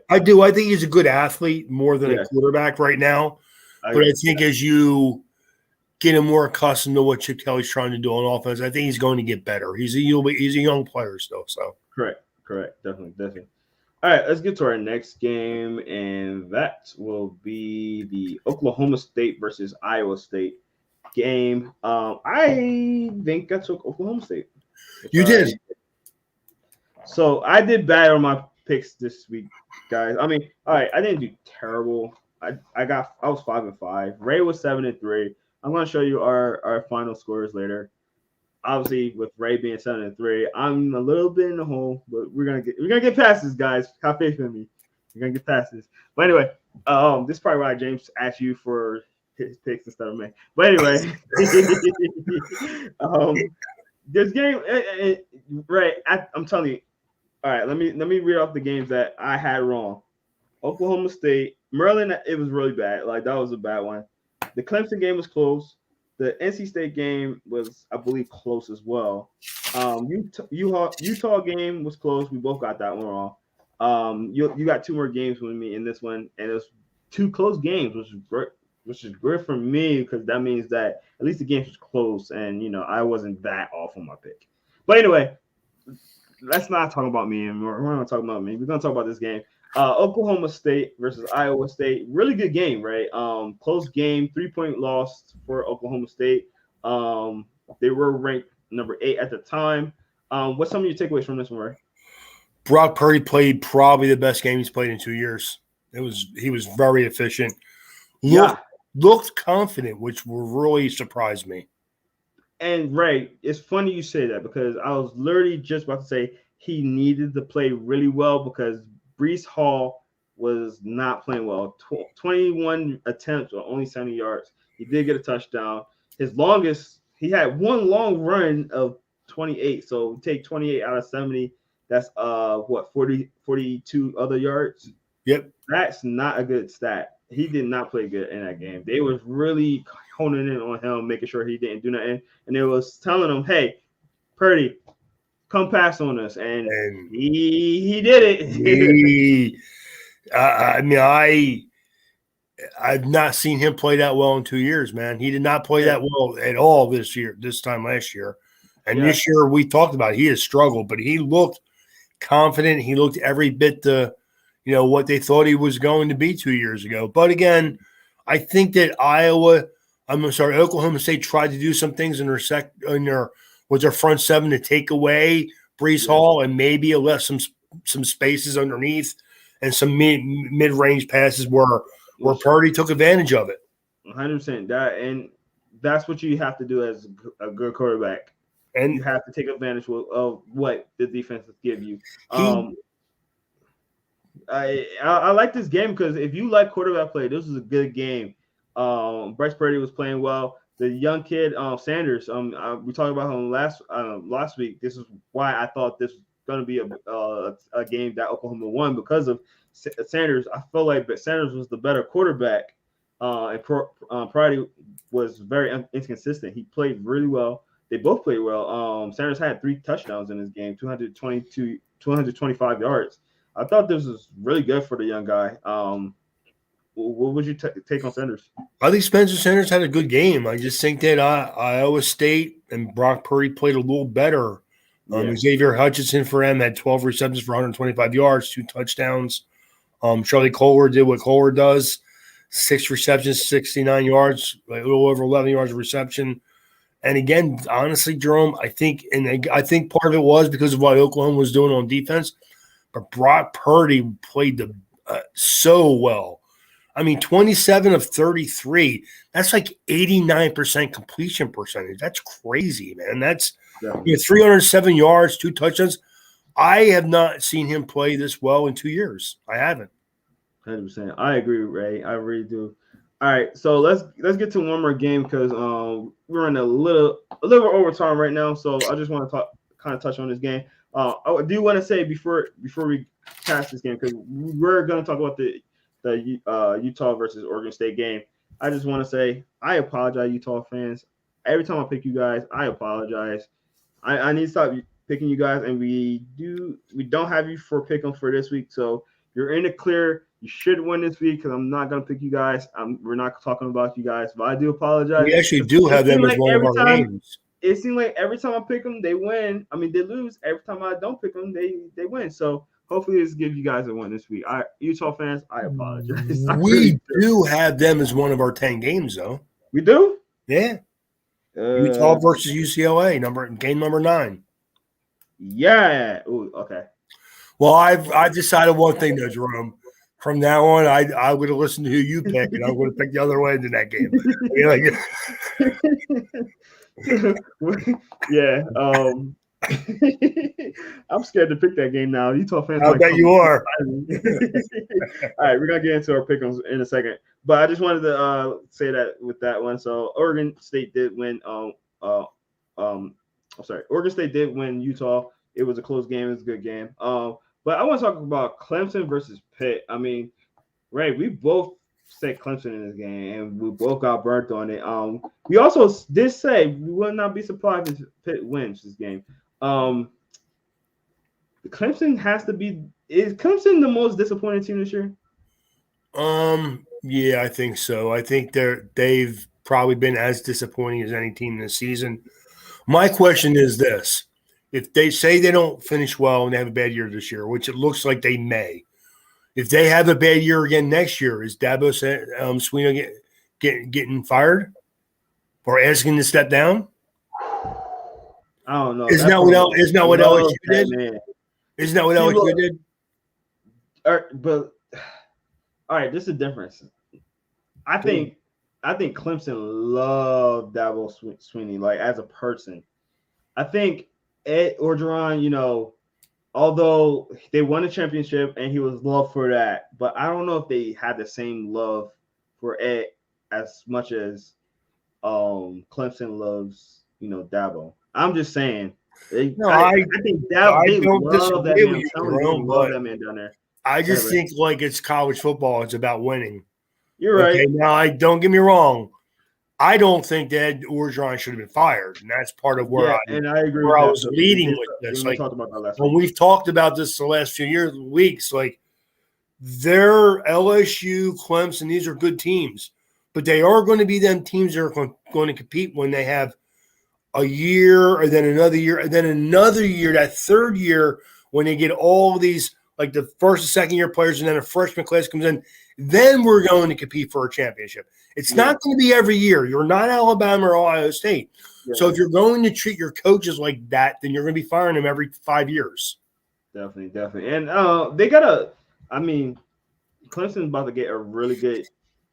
I do. I think he's a good athlete more than a quarterback right now. I think as you get him more accustomed to what Chip Kelly's trying to do on offense, I think he's going to get better. He's a young player still. So correct. Definitely. All right, let's get to our next game, and that will be the Oklahoma State versus Iowa State game. I think I took Oklahoma State. You did. So I did bad on my picks this week, guys. I mean, all right, I didn't do terrible. I was 5-5. Ray was 7-3. I'm gonna show you our final scores later. Obviously, with Ray being 7-3, I'm a little bit in the hole, but we're gonna get past this, guys. Have faith in me. We're gonna get past this. But anyway, this is probably why James asked you for his picks instead of me. But anyway, this game, right? I'm telling you. All right, let me read off the games that I had wrong. Oklahoma State, Maryland, it was really bad. That was a bad one. The Clemson game was close. The NC State game was, I believe, close as well. Utah game was close. We both got that one wrong. You got two more games with me in this one, and it was two close games, which is great for me because that means that at least the game was close, and I wasn't that off on my pick. But anyway, let's not talk about me anymore. We're not talking about me. We're gonna talk about this game. Oklahoma State versus Iowa State. Really good game, right? Close game, 3-point loss for Oklahoma State. They were ranked number 8 at the time. What's some of your takeaways from this one, Ray? Brock Purdy played probably the best game he's played in 2 years. He was very efficient. Looked confident, which really surprised me. And Ray, it's funny you say that because I was literally just about to say he needed to play really well because Breece Hall was not playing well. 21 attempts or only 70 yards. He did get a touchdown. He had one long run of 28. So take 28 out of 70. That's 42 other yards. Yep. That's not a good stat. He did not play good in that game. They was really honing in on him, making sure he didn't do nothing. And they was telling him, hey, Purdy, come pass on us. And he did it. I've not seen him play that well in 2 years, man. He did not play that well at all this time last year. And this year we talked about it, he has struggled, but he looked confident. He looked every bit what they thought he was going to be 2 years ago. But again, I think that Oklahoma State tried to do some things with their front seven to take away Breece Hall and maybe left some spaces underneath and some mid-range passes where Purdy took advantage of it. 100%. That's what you have to do as a good quarterback. And you have to take advantage of what the defenses give you. I like this game because if you like quarterback play, this was a good game. Bryce Purdy was playing well. The young kid, Sanders, we talked about him last week. This is why I thought this was going to be a game that Oklahoma won because of Sanders. I feel like Sanders was the better quarterback, and Purdy was very inconsistent. He played really well. They both played well. Sanders had 3 touchdowns in this game, 225 yards. I thought this was really good for the young guy. What would you take on Sanders? I think Spencer Sanders had a good game. I just think that Iowa State and Brock Purdy played a little better. Xavier Hutchinson for him had 12 receptions for 125 yards, 2 touchdowns. Charlie Kohler did what Kohler does, 6 receptions, 69 yards, a little over 11 yards of reception. And again, honestly, Jerome, I think part of it was because of what Oklahoma was doing on defense, but Brock Purdy played so well. I mean, 27 of 33. That's like 89% completion percentage. That's crazy, man. That's 307 yards, 2 touchdowns. I have not seen him play this well in 2 years. I haven't. 100%. I agree, Ray. I really do. All right, so let's get to one more game because we're in a little overtime right now. So I just want to kind of touch on this game. I do want to say before we pass this game, because we're going to talk about the Utah versus Oregon State game. I just want to say I apologize, Utah fans. Every time I pick you guys, I apologize. I need to stop picking you guys, and we don't have you for pick 'em for this week. So you're in the clear. You should win this week because I'm not gonna pick you guys. We're not talking about you guys, but I do apologize. We actually do have them as one of our games. It seems like every time I pick them, they win. I mean, they lose. Every time I don't pick them, they win. So hopefully, this gives you guys a win this week. Utah fans, I apologize. We do have them as one of our 10 games, though. We do? Yeah. Utah versus UCLA, game number 9. Yeah. Ooh, okay. Well, I've decided one thing, though, Jerome. From now on, I would have listened to who you pick, and I would have picked the other way in that game. Yeah. I'm scared to pick that game now. Utah fans. I bet you are. All right, we're gonna get into our pick in a second, but I just wanted to say that with that one. So Oregon State did win. Oregon State did win Utah. It was a close game. It was a good game. But I want to talk about Clemson versus Pitt. I mean, Ray, we both said Clemson in this game, and we both got burnt on it. We also did say we would not be surprised if Pitt wins this game. Clemson has to be. Is Clemson the most disappointing team this year? Yeah, I think so. I think they've probably been as disappointing as any team this season. My question is this: if they say they don't finish well and they have a bad year this year, which it looks like they may, if they have a bad year again next year, is Dabo Swinney getting fired or asking to step down? I don't know. Isn't that what LSU did? Isn't that what LSU did? But all right, this is the difference. I think Clemson loved Dabo Swinney, like as a person. I think Ed Orgeron, although they won a championship and he was loved for that, but I don't know if they had the same love for Ed as much as Clemson loves, Dabo. I'm just saying. I think Dabo, they love that man. Love that man down there. I just think like it's college football. It's about winning. You're right. Okay, now, don't get me wrong. I don't think that Orgeron should have been fired, and that's part of where I agree. Where I was leading with this. Like, talked about that last week. We've talked about this the last few weeks, like they're LSU, Clemson. These are good teams, but they are going to be them teams that are going to compete when they have a year, and then another year, and then another year. That third year, when they get all these, like the first and second year players, and then a freshman class comes in, then we're going to compete for a championship. It's not going to be every year. You're not Alabama or Ohio State. Yeah. So if you're going to treat your coaches like that, then you're going to be firing them every 5 years. Definitely. And Clemson's about to get a really good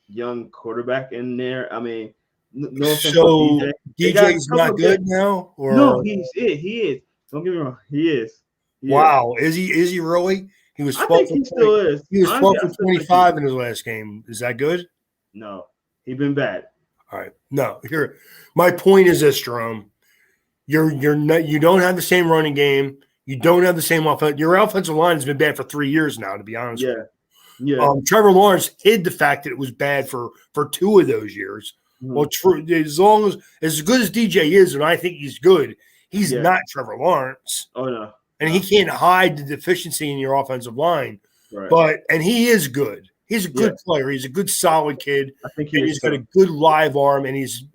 young quarterback in there. I mean, no offense to DJ. DJ's not good now? Or? No, he is. Don't get me wrong. He is. Wow. Is he really? He was 12 I think he still is. He was 12 for 25 in his last game. Is that good? No. He's been bad. All right. No. My point is this, Jerome. You don't have the same running game. You don't have the same offense. Your offensive line has been bad for 3 years now, to be honest with you. Yeah. Trevor Lawrence hid the fact that it was bad for 2 of those years. Mm-hmm. Well, as good as DJ is, and I think he's good, he's not Trevor Lawrence. Oh, no. And he can't hide the deficiency in your offensive line. Right. And he is good. He's a good player. He's a good, solid kid. I think he's got a good live arm, and he's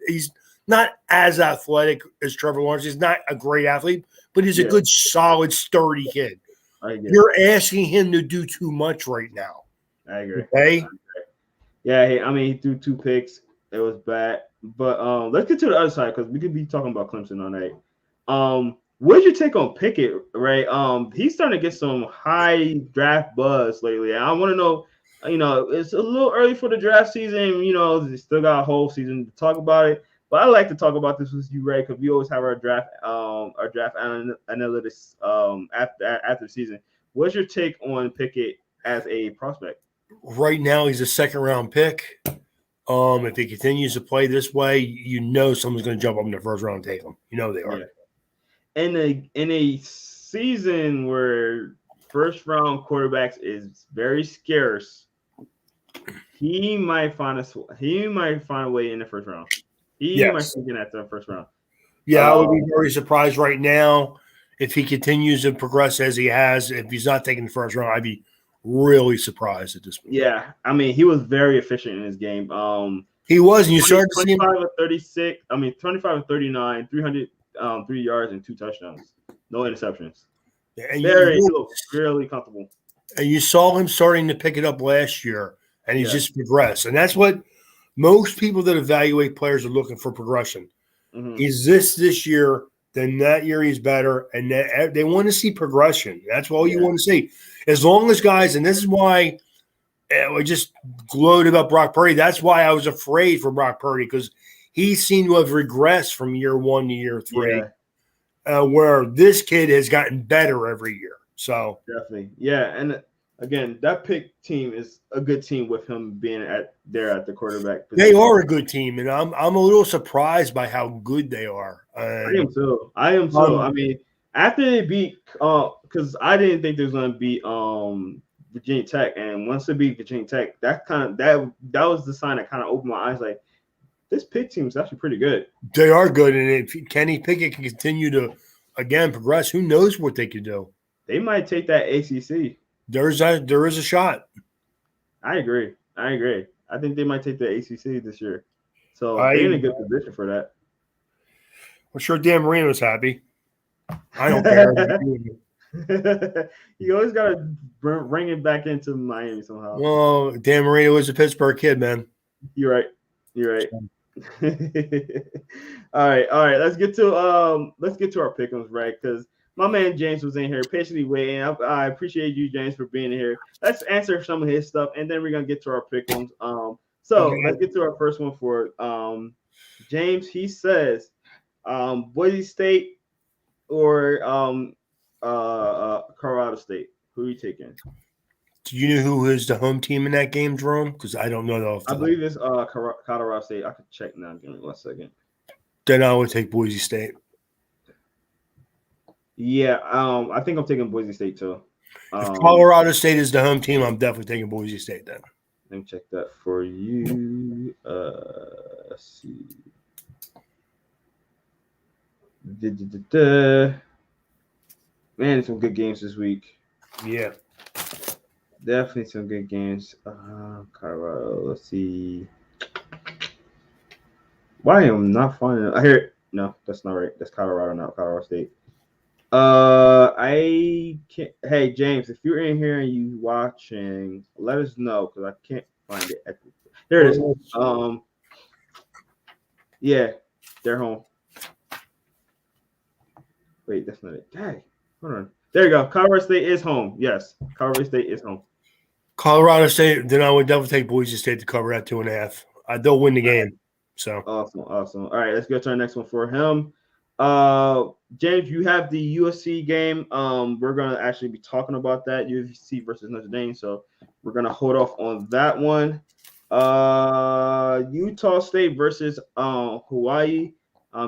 not as athletic as Trevor Lawrence. He's not a great athlete, but he's a good, solid, sturdy kid. You're asking him to do too much right now. I agree. Okay? Yeah, he threw 2 picks. It was bad. But let's get to the other side because we could be talking about Clemson all night. What's your take on Pickett, right? He's starting to get some high draft buzz lately. I want to know, it's a little early for the draft season. They still got a whole season to talk about it. But I like to talk about this with you, Ray, because we always have our draft analytics after the season. What's your take on Pickett as a prospect? Right now, he's a second-round pick. If he continues to play this way, someone's going to jump up in the first round and take him. They are. Yeah. In a season where first round quarterbacks is very scarce, he might find a way in the first round. He might be at the first round. Yeah, I would be very surprised right now if he continues to progress as he has. If he's not taking the first round, I'd be really surprised at this point. Yeah, he was very efficient in his game. He was, and you started to see him 25 of 36. 25 of 39, 303 yards and 2 touchdowns, no interceptions. And he looked really comfortable. And you saw him starting to pick it up last year, and he's just progressed. And that's what most people that evaluate players are looking for: progression. Mm-hmm. Is this year? Then that year he's better, and they want to see progression. That's all you want to see. As long as guys, and this is why I just gloated about Brock Purdy. That's why I was afraid for Brock Purdy, because he seemed to have regressed from year 1 to year 3, where this kid has gotten better every year. So definitely, and again, that pick team is a good team with him being at the quarterback position. They are a good team, and I'm a little surprised by how good they are. I am too. After they beat, because I didn't think they was going to beat Virginia Tech, and once they beat Virginia Tech, that was the sign that kind of opened my eyes. Like, this pick team is actually pretty good. They are good, and if Kenny Pickett can continue to again progress, who knows what they could do? They might take that ACC. There is a shot. I agree. I think they might take the ACC this year. So they're in a good position for that. I'm sure Dan Marino's happy. I don't care. You always got to bring it back into Miami somehow. Well, Dan Marino was a Pittsburgh kid, man. You're right. All right. Let's get to our pick'ems, right? Because my man James was in here patiently waiting. I appreciate you, James, for being here. Let's answer some of his stuff, and then we're gonna get to our pick'ems. Let's get to our first one for James. He says, Boise State or Colorado State. Who are you taking? Do you know who is the home team in that game, Jerome? Because I don't know. I believe it's Colorado State. I could check now. Give me 1 second. Then I would take Boise State. Yeah, I think I'm taking Boise State too. If Colorado State is the home team, I'm definitely taking Boise State then. Let me check that for you. Let's see. Man, some good games this week. Yeah. Definitely some good games. Colorado, let's see. Why am I not finding it? I hear it. No, that's not right. That's Colorado, not Colorado State. I can't. Hey, James, if you're in here and you watching, let us know because I can't find it. There it is. Yeah, they're home. Wait, that's not it. Dang, hold on. There you go. Colorado State is home. Yes, Colorado State is home. Colorado State. Then I would definitely take Boise State to cover that 2.5. They'll win the game. So awesome. All right, let's go to our next one for him. James, you have the USC game. We're gonna actually be talking about that USC versus Notre Dame. So we're gonna hold off on that one. Utah State versus Hawaii.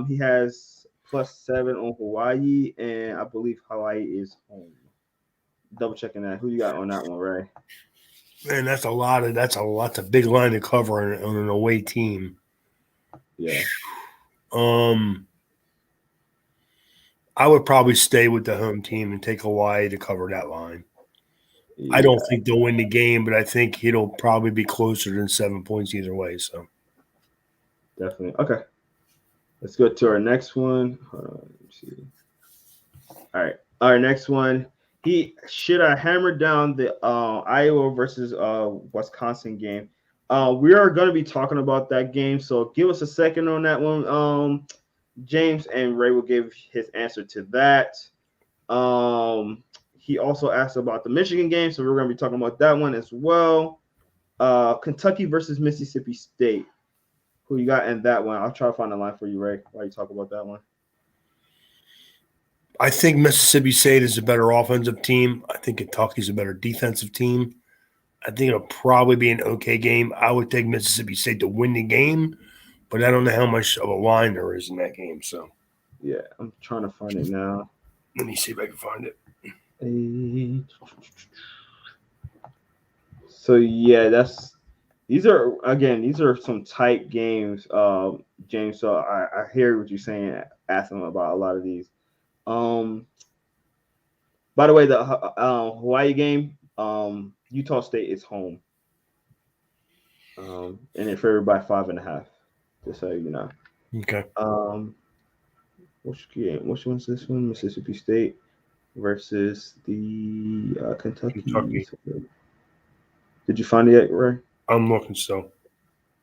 He has +7 on Hawaii, and I believe Hawaii is home. Double checking that. Who you got on that one, Ray? Man, that's a big line to cover on an away team. Yeah. I would probably stay with the home team and take Hawaii to cover that line. Yeah. I don't think they'll win the game, but I think it'll probably be closer than 7 points either way. So definitely. Okay. Let's go to our next one. Hold on, let me see. All right. Our next one. He should have hammered down the Iowa versus Wisconsin game. We are going to be talking about that game, so give us a second on that one, James, and Ray will give his answer to that. He also asked about the Michigan game, so we're going to be talking about that one as well. Kentucky versus Mississippi State. Who you got in that one? I'll try to find the line for you, Ray, while you talk about that one. I think Mississippi State is a better offensive team. I think Kentucky's a better defensive team. I think it'll probably be an okay game. I would take Mississippi State to win the game, but I don't know how much of a line there is in that game. So, yeah, I'm trying to find it now. Let me see if I can find it. So yeah, these are some tight games, James. So I hear what you're saying, asking about a lot of these. By the way, the Hawaii game, Utah State is home, and it's favored by 5.5. Just so you know. Okay. Which one's this one? Mississippi State versus the Kentucky. Did you find it yet, Ray? I'm looking still.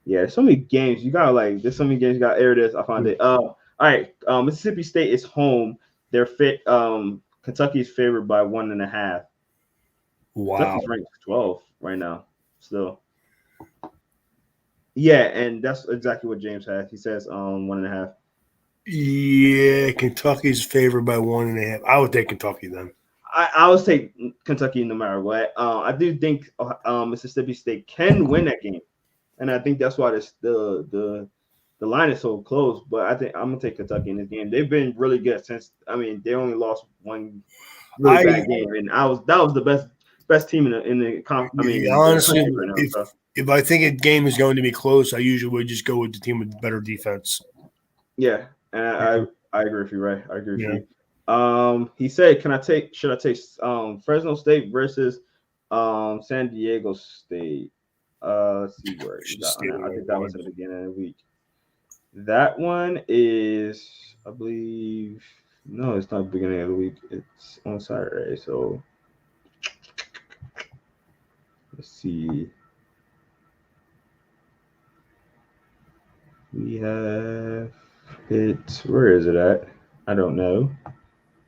Yeah, so many games. There's so many games you got. There it is. I found it. All right. Mississippi State is home. They're fit. Kentucky is favored by 1.5. Wow. Kentucky's ranked 12 right now. Still. Yeah, and that's exactly what James has. He says 1.5. Yeah, Kentucky's favored by 1.5. I would take Kentucky then. I would take Kentucky no matter what. I do think Mississippi State can win that game, and I think that's why the line is so close. But I think I'm gonna take Kentucky in this game. They've been really good since. I mean, they only lost one really bad game, and that was the best team in the conference. I mean, honestly, right now, if I think a game is going to be close, I usually would just go with the team with better defense. Yeah, and I agree with you, Ray. I agree with you. He said, should I take Fresno State versus San Diego State? Let's see where you got on that. I think that was at the beginning of the week. That one is, I believe, no, it's not the beginning of the week. It's on Saturday. So let's see. We have it. Where is it at? I don't know.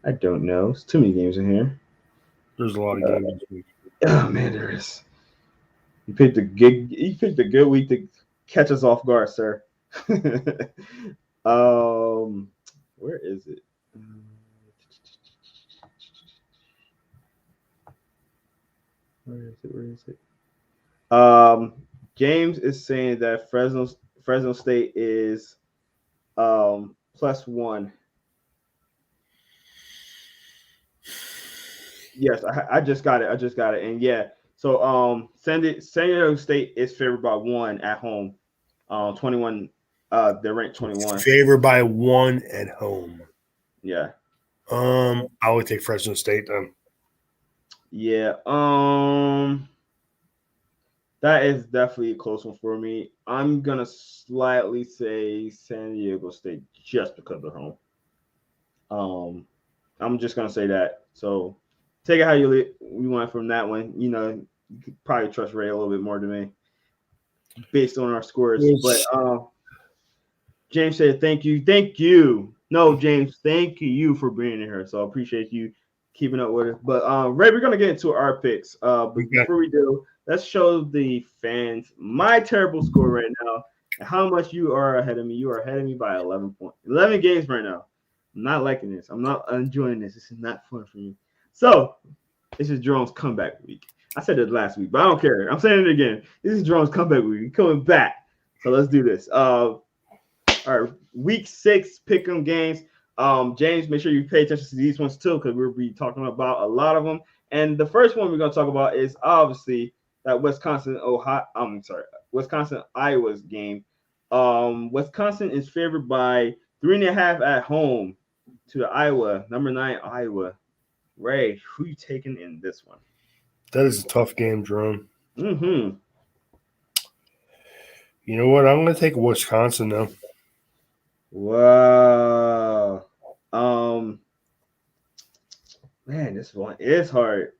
It's too many games in here. There's a lot of games this week. Oh man, there is. You picked a good week to catch us off guard, sir. Where is it? Where is it? James is saying that Fresno State is +1. Yes, I just got it. And yeah, so San Diego State is favored by 1 at home. 21. They're ranked 21. Favored by 1 at home. Yeah. I would take Fresno State then. Yeah. That is definitely a close one for me. I'm gonna slightly say San Diego State just because they're home. I'm just gonna say that. So take it how you want from that one. You know, you could probably trust Ray a little bit more than me based on our scores. Yes. But James said, thank you. No, James, thank you for being here. So I appreciate you keeping up with it. But Ray, we're gonna get into our picks. But before we do, let's show the fans my terrible score right now and how much you are ahead of me. You are ahead of me by 11 points. 11 games right now. I'm not liking this. I'm not enjoying this. This is not fun for me. So this is Jerome's comeback week. I said it last week, but I don't care. I'm saying it again. This is Jerome's comeback week. We're coming back. So let's do this. All right, week 6 pick'em games. James, make sure you pay attention to these ones too, because we'll be talking about a lot of them. And the first one we're going to talk about is obviously that Wisconsin Iowa's game. Wisconsin is favored by 3.5 at home to the Iowa number 9 Iowa. Ray, who you taking in this one? That is a tough game, Jerome. Mm-hmm. You know what? I'm going to take Wisconsin though. Wow. Man, this one is hard.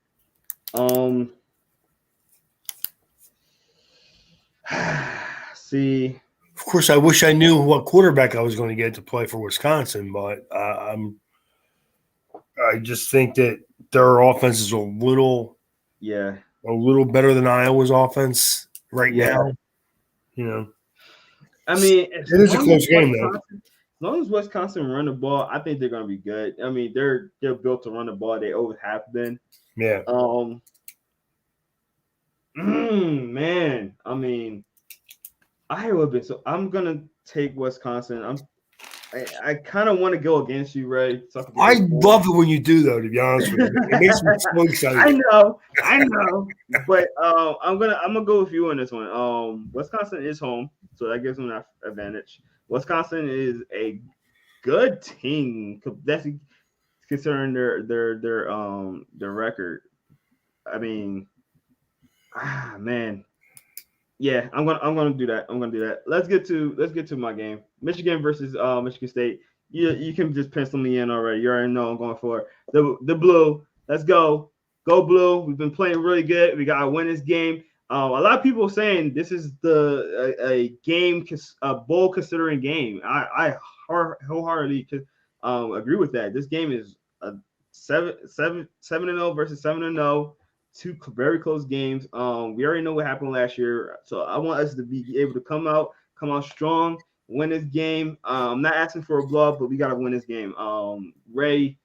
See. Of course, I wish I knew what quarterback I was going to get to play for Wisconsin, but I just think that their offense is a little better than Iowa's offense right now. You know, I mean, it is a close game though. As long as Wisconsin run the ball, I think they're going to be good. I mean, they're built to run the ball. They always have been. Yeah. Man, I mean, Iowa been so. I'm gonna take Wisconsin. I kind of want to go against you, Ray. I love it when you do, though. To be honest with you, it makes me so excited. I know, but I'm gonna go with you on this one. Wisconsin is home, so that gives them that advantage. Wisconsin is a good team. That's considering their record. I mean, man. Yeah, I'm gonna do that. Let's get to my game. Michigan versus Michigan State. You can just pencil me in already. You already know I'm going for the blue. Let's go blue. We've been playing really good. We gotta win this game. A lot of people are saying this is a game, a bowl considering game. I wholeheartedly agree with that. This game is a 7-0 versus 7-0. 2 very close games. We already know what happened last year, so I want us to be able to come out strong, win this game. I'm not asking for a blowout, but we gotta win this game. Ray,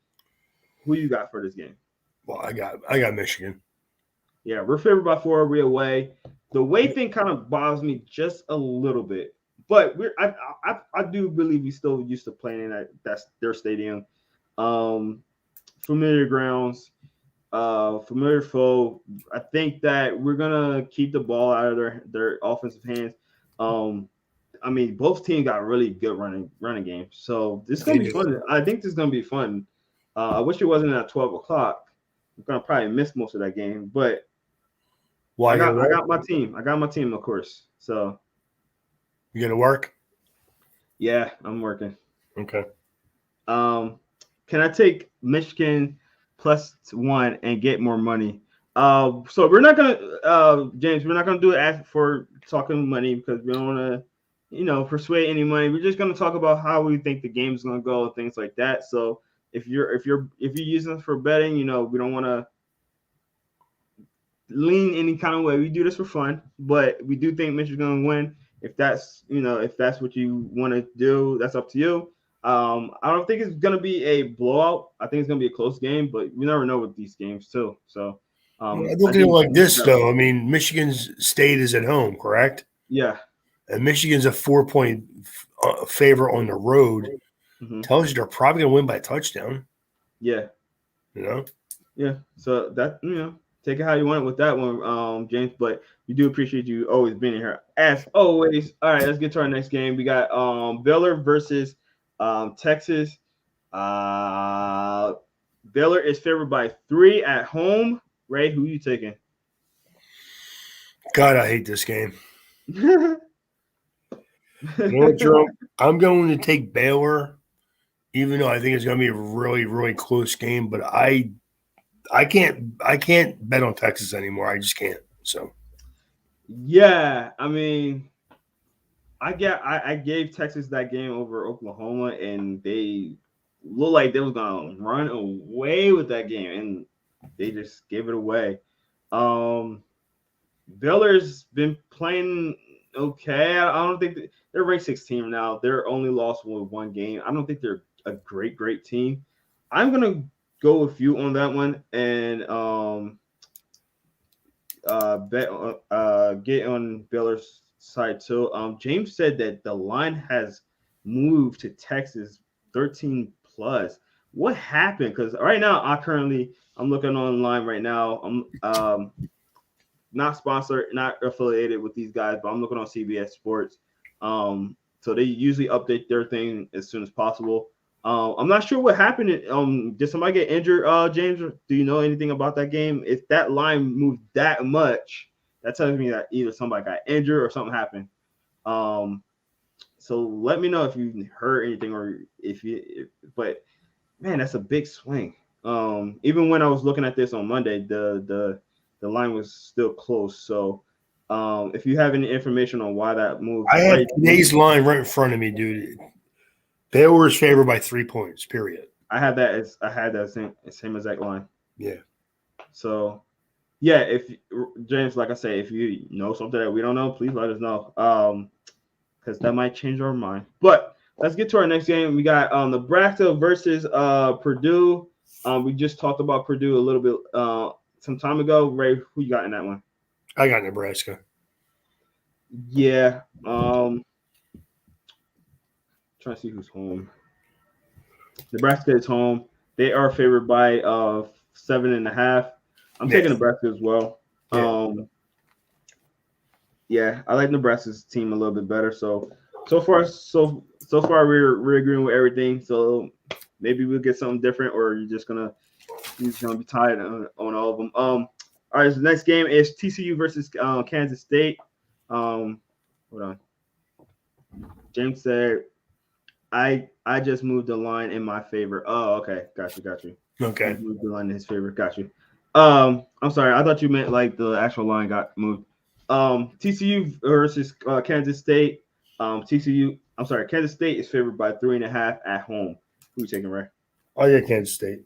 who you got for this game? Well, I got Michigan. Yeah, we're favored by 4. We're away. The away thing kind of bothers me just a little bit, but I do believe we still used to playing in that's their stadium. Familiar grounds. Familiar foe. I think that we're gonna keep the ball out of their offensive hands. I mean, both teams got really good running games, so this is gonna be fun. I think this is gonna be fun. I wish it wasn't at 12 o'clock. I'm gonna probably miss most of that game, but I got my team. I got my team, of course. So you gonna work? Yeah, I'm working. Okay. Can I take Michigan +1 and get more money? So we're not gonna, James, we're not gonna do it for talking money because we don't want to, persuade any money. We're just gonna talk about how we think the game's gonna go and things like that. So if you're using us for betting, we don't want to lean any kind of way. We do this for fun, but we do think Michigan's gonna win. If that's what you want to do, that's up to you. I don't think it's gonna be a blowout. I think it's gonna be a close game, but you never know with these games too. So I look at it like this though. I mean, Michigan State is at home, correct? Yeah. And Michigan's a 4-point favorite on the road. Mm-hmm. Tells you they're probably gonna win by a touchdown. Yeah. Yeah. So that take it how you want it with that one, James. But we do appreciate you always being here as always. All right, let's get to our next game. We got Baylor versus Texas. Baylor is favored by 3 at home. Ray, who are you taking? God, I hate this game. You know what, Jerome? I'm going to take Baylor, even though I think it's going to be a really, really close game. But I can't bet on Texas anymore. I just can't. So, yeah, I mean, I gave Texas that game over Oklahoma, and they looked like they was gonna run away with that game, and they just gave it away. Baylor's been playing okay. I don't think they're ranked 16 now. They're only lost with 1 game. I don't think they're a great team. I'm gonna go with you on that one and get on Baylor's side too. James said that the line has moved to Texas 13 plus. What happened? Because right now I'm looking online right now. I'm not sponsored, not affiliated with these guys, but I'm looking on CBS Sports. So they usually update their thing as soon as possible. I'm not sure what happened. Did somebody get injured, James? Do you know anything about that game? If that line moved that much, that tells me that either somebody got injured or something happened. So let me know if you heard anything or but man, that's a big swing. Even when I was looking at this on Monday, the line was still close. So if you have any information on why that moved, I have today's line right in front of me, dude. Baylor is favored by 3 points, period. I had that same exact line. Yeah. So yeah, if James, like I say, if you know something that we don't know, please let us know. Because that might change our mind. But let's get to our next game. We got Nebraska versus Purdue. We just talked about Purdue a little bit some time ago. Ray, who you got in that one? I got Nebraska. Yeah. Trying to see who's home. Nebraska is home. They are favored by 7.5. I'm taking Nebraska as well. Yeah, I like Nebraska's team a little bit better. So far we're agreeing with everything. So maybe we'll get something different, or you're just gonna be tied on all of them. All right, so the next game is TCU versus Kansas State. Hold on. James said, I just moved the line in my favor. Oh, okay, got you. Okay, moved the line in his favor. Got you. I'm sorry, I thought you meant like the actual line got moved. TCU versus Kansas State. Kansas State is favored by 3.5 at home. Who you taking, Ray? Oh yeah, Kansas State.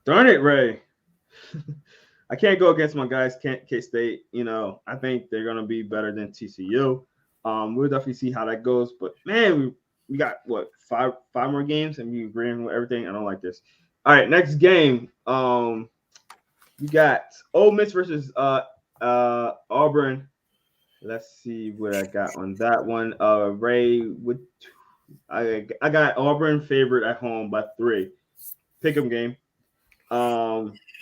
Darn it, Ray. I can't go against my guys, K-State. I think they're gonna be better than TCU. We'll definitely see how that goes. But man, we got what five more games, and we agreeing with everything. I don't like this. All right, next game. We got Ole Miss versus Auburn. Let's see what I got on that one. Ray, I got Auburn favored at home by 3. Pick'em game.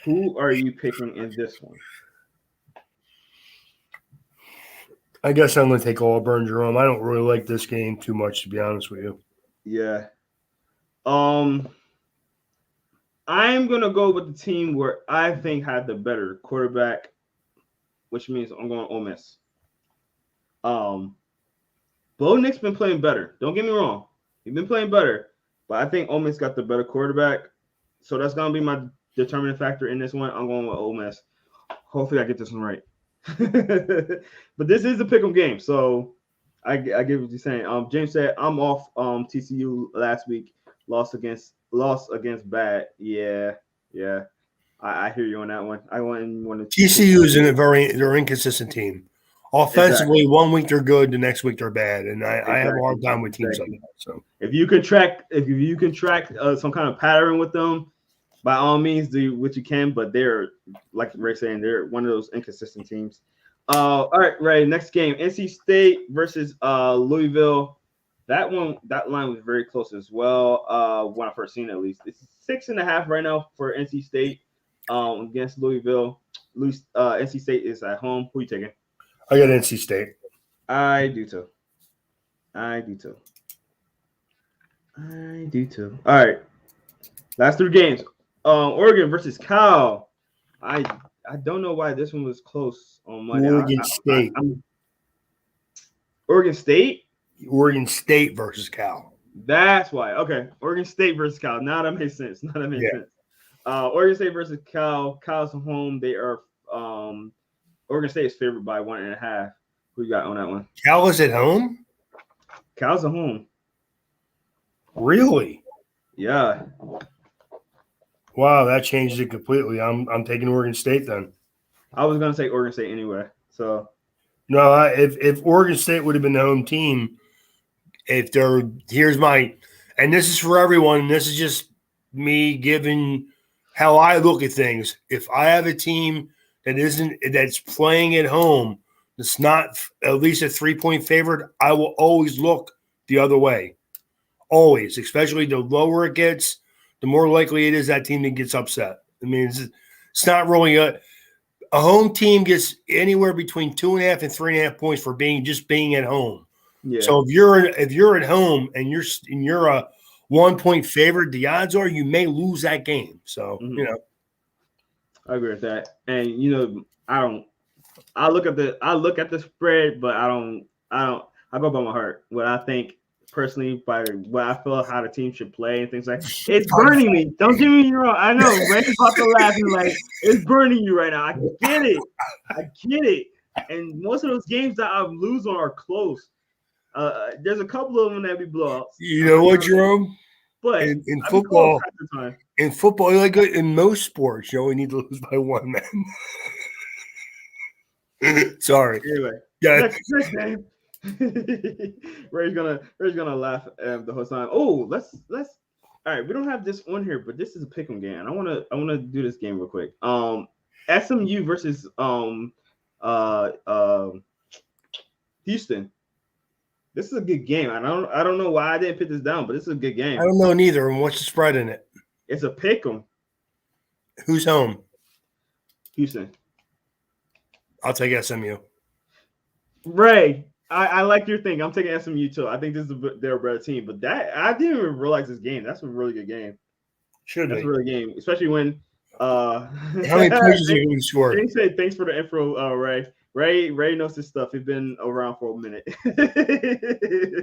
Who are you picking in this one? I guess I'm going to take Auburn, Jerome. I don't really like this game too much, to be honest with you. Yeah. I'm going to go with the team where I think had the better quarterback, which means I'm going Ole Miss. Bo Nick's been playing better. Don't get me wrong. He's been playing better, but I think Ole Miss got the better quarterback. So that's going to be my determining factor in this one. I'm going with Ole Miss. Hopefully I get this one right. But this is a pick'em game, so I get what you're saying. James said I'm off TCU last week. Lost against bad. Yeah. I hear you on that one. I want to TCU is they're inconsistent team. Offensively, exactly. 1 week they're good, the next week they're bad, and I have a hard time with teams like that. So if you can track some kind of pattern with them, by all means do what you can. But they're, like Ray's saying, they're one of those inconsistent teams. All right, Ray. Next game, NC State versus Louisville. That line was very close as well. When I first seen it, at least it's 6.5 right now for NC State against Louisville. NC State is at home. Who you taking? I got NC State. I do too. All right. Last 3 games. Oregon versus Cal. I don't know why this one was close on Monday. Oregon State. Oregon State? Oregon State versus Cal. That's why. Okay. Oregon State versus Cal. Now that makes sense. Sense. Oregon State versus Cal. Cal's home. They are Oregon State is favored by 1.5. Who you got on that one? Cal is at home? Cal's at home. Really? Yeah. Wow, that changes it completely. I'm taking Oregon State then. I was gonna say Oregon State anyway. So no, if Oregon State would have been the home team, and this is for everyone, and this is just me giving how I look at things. If I have a team that's playing at home, that's not at least a 3-point favorite, I will always look the other way. Always, especially the lower it gets, the more likely it is that team that gets upset. I mean, it's not really a home team gets anywhere between 2.5 and 3.5 points for being at home. Yeah. So if you're at home and you're a 1-point favorite, the odds are you may lose that game. So I agree with that. And I look at the spread, but I go by my heart. What I think personally, by what I feel how the team should play and things like it's burning me. Don't get me wrong. I know Ray's about to laugh and like it's burning you right now. I get it. And most of those games that I lose on are close. There's a couple of them that we blowouts. You know what, Jerome? But in football, like in most sports, you only need to lose by one man. Sorry. Anyway, yeah. Next game. Ray's gonna laugh the whole time. Oh, let's. All right, we don't have this on here, but this is a pick'em game. And I wanna do this game real quick. SMU versus Houston. This is a good game. I don't know why I didn't put this down, but this is a good game. I don't know neither. And what's the spread in it? It's a pick'em. Who's home? Houston. I'll take SMU. Ray, I like your thing. I'm taking SMU too. I think this is their better team. But that I didn't even realize this game. That's a really good game. That's a really good game, especially when. How many points did you score? They say thanks for the info, Ray. Ray knows his stuff. He's been around for a minute.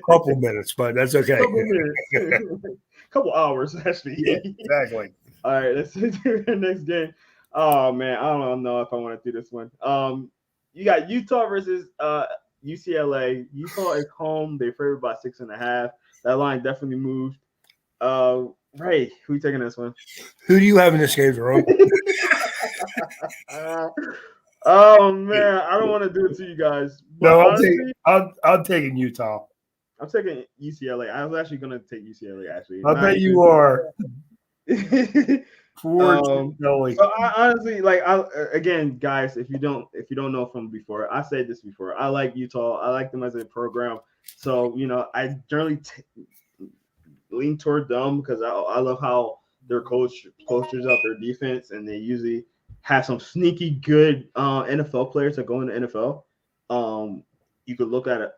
Couple minutes, but that's okay. Couple hours, actually. Yeah, exactly. All right, let's do the next game. Oh man, I don't know if I want to do this one. You got Utah versus UCLA. Utah is home. They're favored by 6.5. That line definitely moved. Ray, who you taking this one? Who do you have in this game, Jerome? Oh man, I don't want to do it to you guys. No, I'm taking Utah. I'm taking UCLA. I was actually going to take UCLA. Actually, I bet you are. So I honestly, again, guys, if you don't know from before, I said this before. I like Utah. I like them as a program. So I generally lean toward them because I love how their coach postures out their defense, and they usually have some sneaky good NFL players that go in the NFL. You could look at it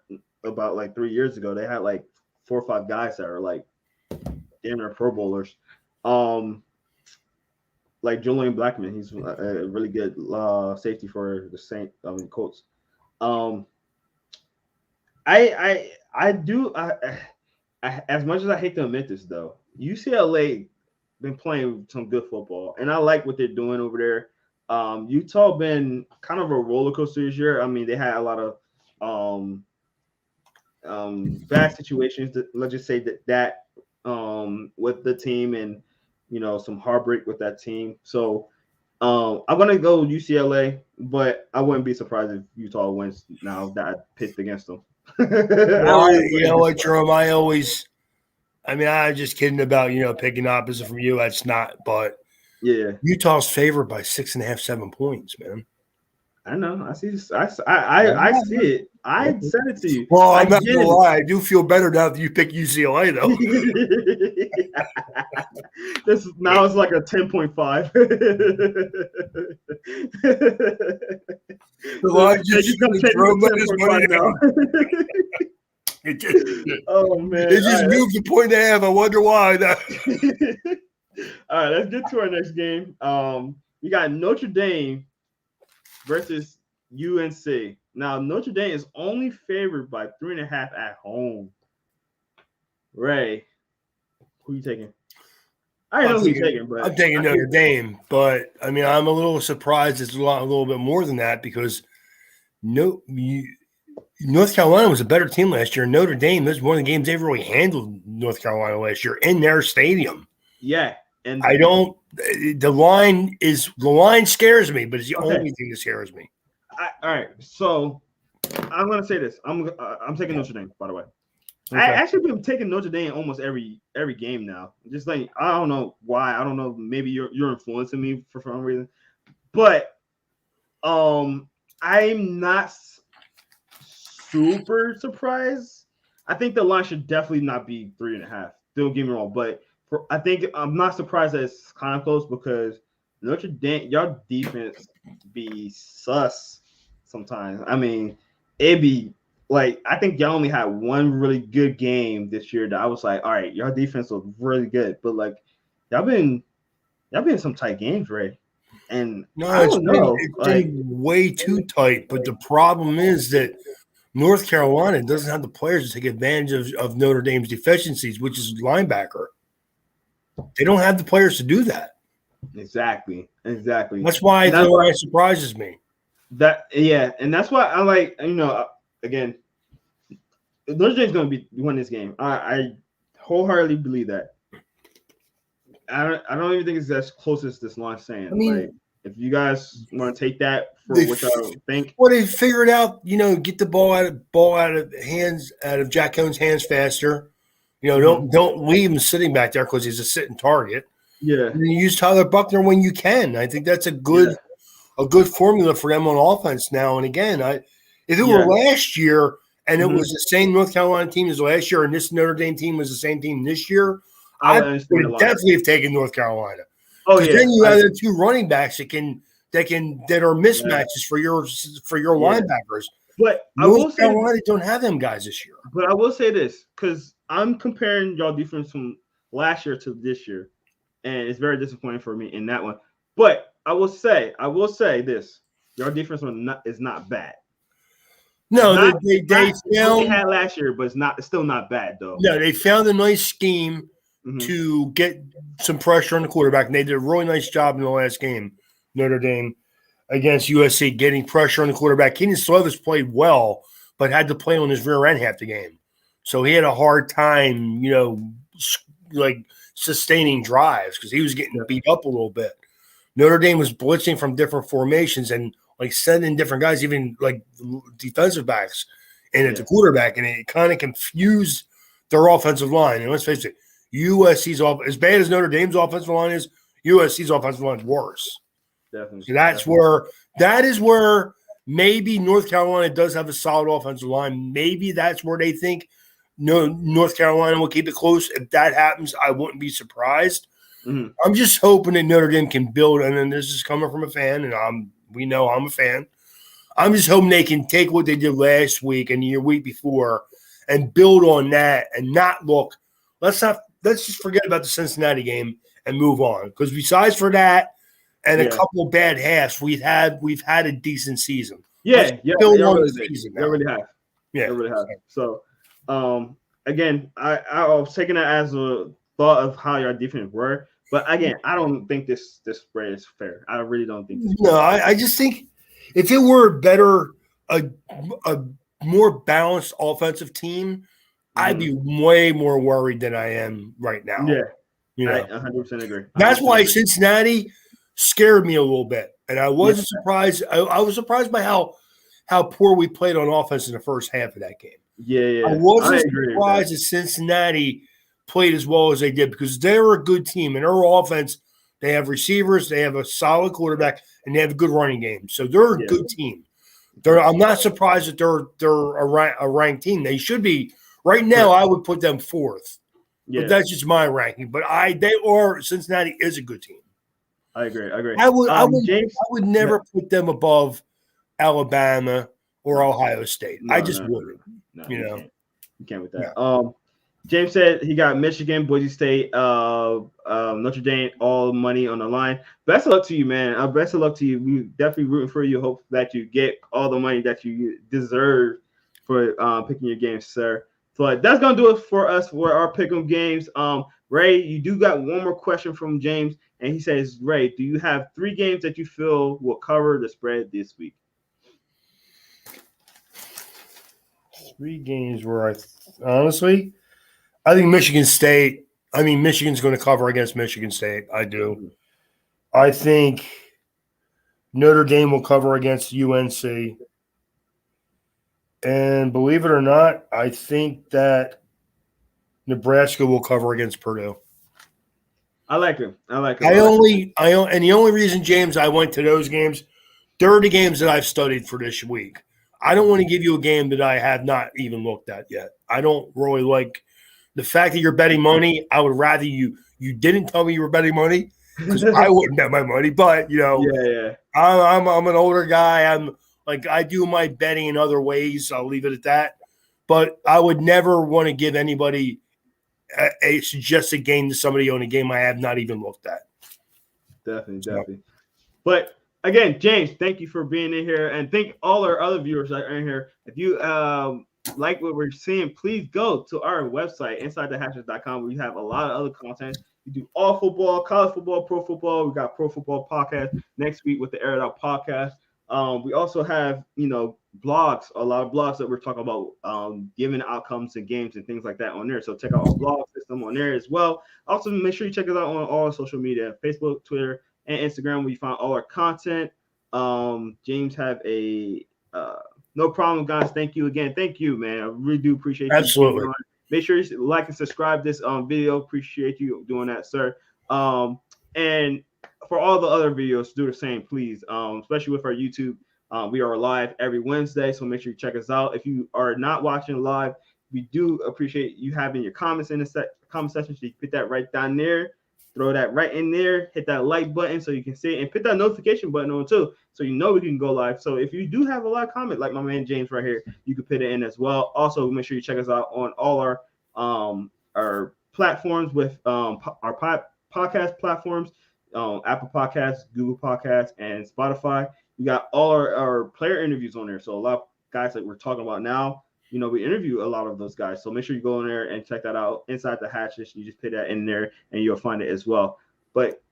about like 3 years ago. They had like 4 or 5 guys that are like damn near Pro Bowlers. Like Julian Blackman, he's a really good safety for the Colts. As much as I hate to admit this, though, UCLA been playing some good football, and I like what they're doing over there. Utah been kind of a roller coaster this year. I mean, they had a lot of bad situations. Let's just say that with the team, and some heartbreak with that team. So I'm gonna go UCLA, but I wouldn't be surprised if Utah wins now that I picked against them. You know what, Jerome? I'm just kidding about picking opposite from you. That's not, but yeah, Utah's favored by 6.5, 7 points, man. I know. I see this. I see it. I said it to you. Well, I'm not gonna lie. I do feel better now that you pick UCLA, though. This now it's like a 10.5. Oh man! It just moved the 1.5. I wonder why. All right, let's get to our next game. We got Notre Dame versus UNC. Now, Notre Dame is only favored by 3.5 at home. Ray, who you taking? I don't know who you're taking, but I'm taking Notre Dame. But I'm a little surprised it's a little bit more than that because North Carolina was a better team last year. Notre Dame, this is one of the games they've really handled North Carolina last year in their stadium. Yeah. And the line scares me, but it's the only thing that scares me. All right, so I'm gonna say this. I'm taking Notre Dame, by the way. Okay. I actually been taking Notre Dame almost every game now. Just like I don't know why. I don't know. Maybe you're influencing me for some reason, but I'm not super surprised I think the line should definitely not be 3.5. Don't get me wrong, but I think I'm not surprised that it's kind of close because Notre Dame, your defense be sus sometimes. I mean, it'd be like I think y'all only had one really good game this year that I was like, all right, your defense was really good, but like y'all been some tight games, Ray. And No, I don't know, it's been way too tight. But the problem is that North Carolina doesn't have the players to take advantage of Notre Dame's deficiencies, which is linebacker. They don't have the players to do that. Exactly. That's why it surprises me. And that's why I like, again, Notre Dame's going to win this game. I wholeheartedly believe that. I don't even think it's as close as this line saying. I mean, like, if you guys want to take that for what y'all think, well, they figured out, get the ball out of Jack Cohn's hands faster. Don't leave him sitting back there because he's a sitting target. Yeah, and you use Tyler Buckner when you can. I think that's a good formula for them on offense now. And again, if it were last year and it was the same North Carolina team as last year, and this Notre Dame team was the same team this year, I would definitely have taken North Carolina. Oh yeah. Then you have the two running backs that are mismatches for your linebackers. But North Carolina don't have them guys this year. But I will say this because I'm comparing y'all defense from last year to this year, and it's very disappointing for me in that one. But I will say this: your defense is not bad. No, they had last year, but it's still not bad though. Yeah, they found a nice scheme to get some pressure on the quarterback, and they did a really nice job in the last game, Notre Dame against USC, getting pressure on the quarterback. Keenan Slovis played well, but had to play on his rear end half the game, so he had a hard time, sustaining drives because he was getting beat up a little bit. Notre Dame was blitzing from different formations and sending different guys, even defensive backs, and at the quarterback, and it kind of confused their offensive line. And let's face it, USC's as bad as Notre Dame's offensive line is, USC's offensive line is worse. Definitely. So that is where maybe North Carolina does have a solid offensive line. Maybe that's where they think North Carolina will keep it close. If that happens, I wouldn't be surprised. Mm-hmm. I'm just hoping that Notre Dame can build, and then this is coming from a fan, and we know I'm a fan. I'm just hoping they can take what they did last week and the week before and build on that and not look. Let's just forget about the Cincinnati game and move on. Because besides for that and a couple bad halves, we've had a decent season. They really have. Yeah, they really have. So, again, I was taking that as a thought of how your defense were. But again, I don't think this spread is fair. I really don't think. I just think if it were a more balanced offensive team, I'd be way more worried than I am right now. Yeah, I 100% agree. 100% That's why Cincinnati scared me a little bit, and I wasn't surprised. I was surprised by how poor we played on offense in the first half of that game. Yeah. I wasn't surprised that Cincinnati played as well as they did because they're a good team. And their offense, they have receivers, they have a solid quarterback, and they have a good running game. So they're a good team. I'm not surprised that they're a ranked team. They should be. Right now, I would put them fourth. Yeah. But that's just my ranking. But Cincinnati is a good team. I agree. I would never put them above Alabama or Ohio State. I just wouldn't. No, you can't with that. No. James said he got Michigan, Boise State, Notre Dame, all money on the line. Best of luck to you, man. Best of luck to you. We definitely rooting for you. Hope that you get all the money that you deserve for picking your games, sir. So that's gonna do it for us for our pick'em games. Ray, you do got one more question from James, and he says, Ray, do you have 3 games that you feel will cover the spread this week? 3 games where honestly. I think Michigan's going to cover against Michigan State. I do. I think Notre Dame will cover against UNC. And believe it or not, I think that Nebraska will cover against Purdue. I like it. And the only reason, James, I went to those games, they're the games that I've studied for this week. I don't want to give you a game that I have not even looked at yet. I don't really like the fact that you're betting money. I would rather you didn't tell me you were betting money because I wouldn't bet my money. But yeah. I'm an older guy. I'm like I do my betting in other ways. I'll leave it at that. But I would never want to give anybody a suggested game to somebody on a game I have not even looked at. Definitely. But again, James, thank you for being in here, and thank all our other viewers that are in here. If you like what we're seeing, please go to our website, InsideTheHatches.com, where we have a lot of other content. We do all football, college football, pro football. We got Pro Football Podcast next week with the Air It Out Podcast. We also have, blogs, a lot of blogs that we're talking about giving outcomes and games and things like that on there. So check out our blog system on there as well. Also, make sure you check us out on all social media, Facebook, Twitter, and Instagram, where you find all our content. James have a no problem, guys. Thank you again. Thank you, man. I really do appreciate you. Absolutely. Make sure you like and subscribe this video. Appreciate you doing that, sir. And for all the other videos, do the same, please. Especially with our YouTube. We are live every Wednesday, so make sure you check us out. If you are not watching live, we do appreciate you having your comments in the comment section. So you put that right down there. Throw that right in there, hit that like button so you can see it, and put that notification button on too, so you know we can go live. So if you do have a live comment, like my man James right here, you can put it in as well. Also, make sure you check us out on all our platforms with our podcast platforms, Apple Podcasts, Google Podcasts, and Spotify. We got all our player interviews on there. So a lot of guys that we're talking about now, we interview a lot of those guys. So make sure you go in there and check that out. Inside the Hatches, you just put that in there and you'll find it as well. But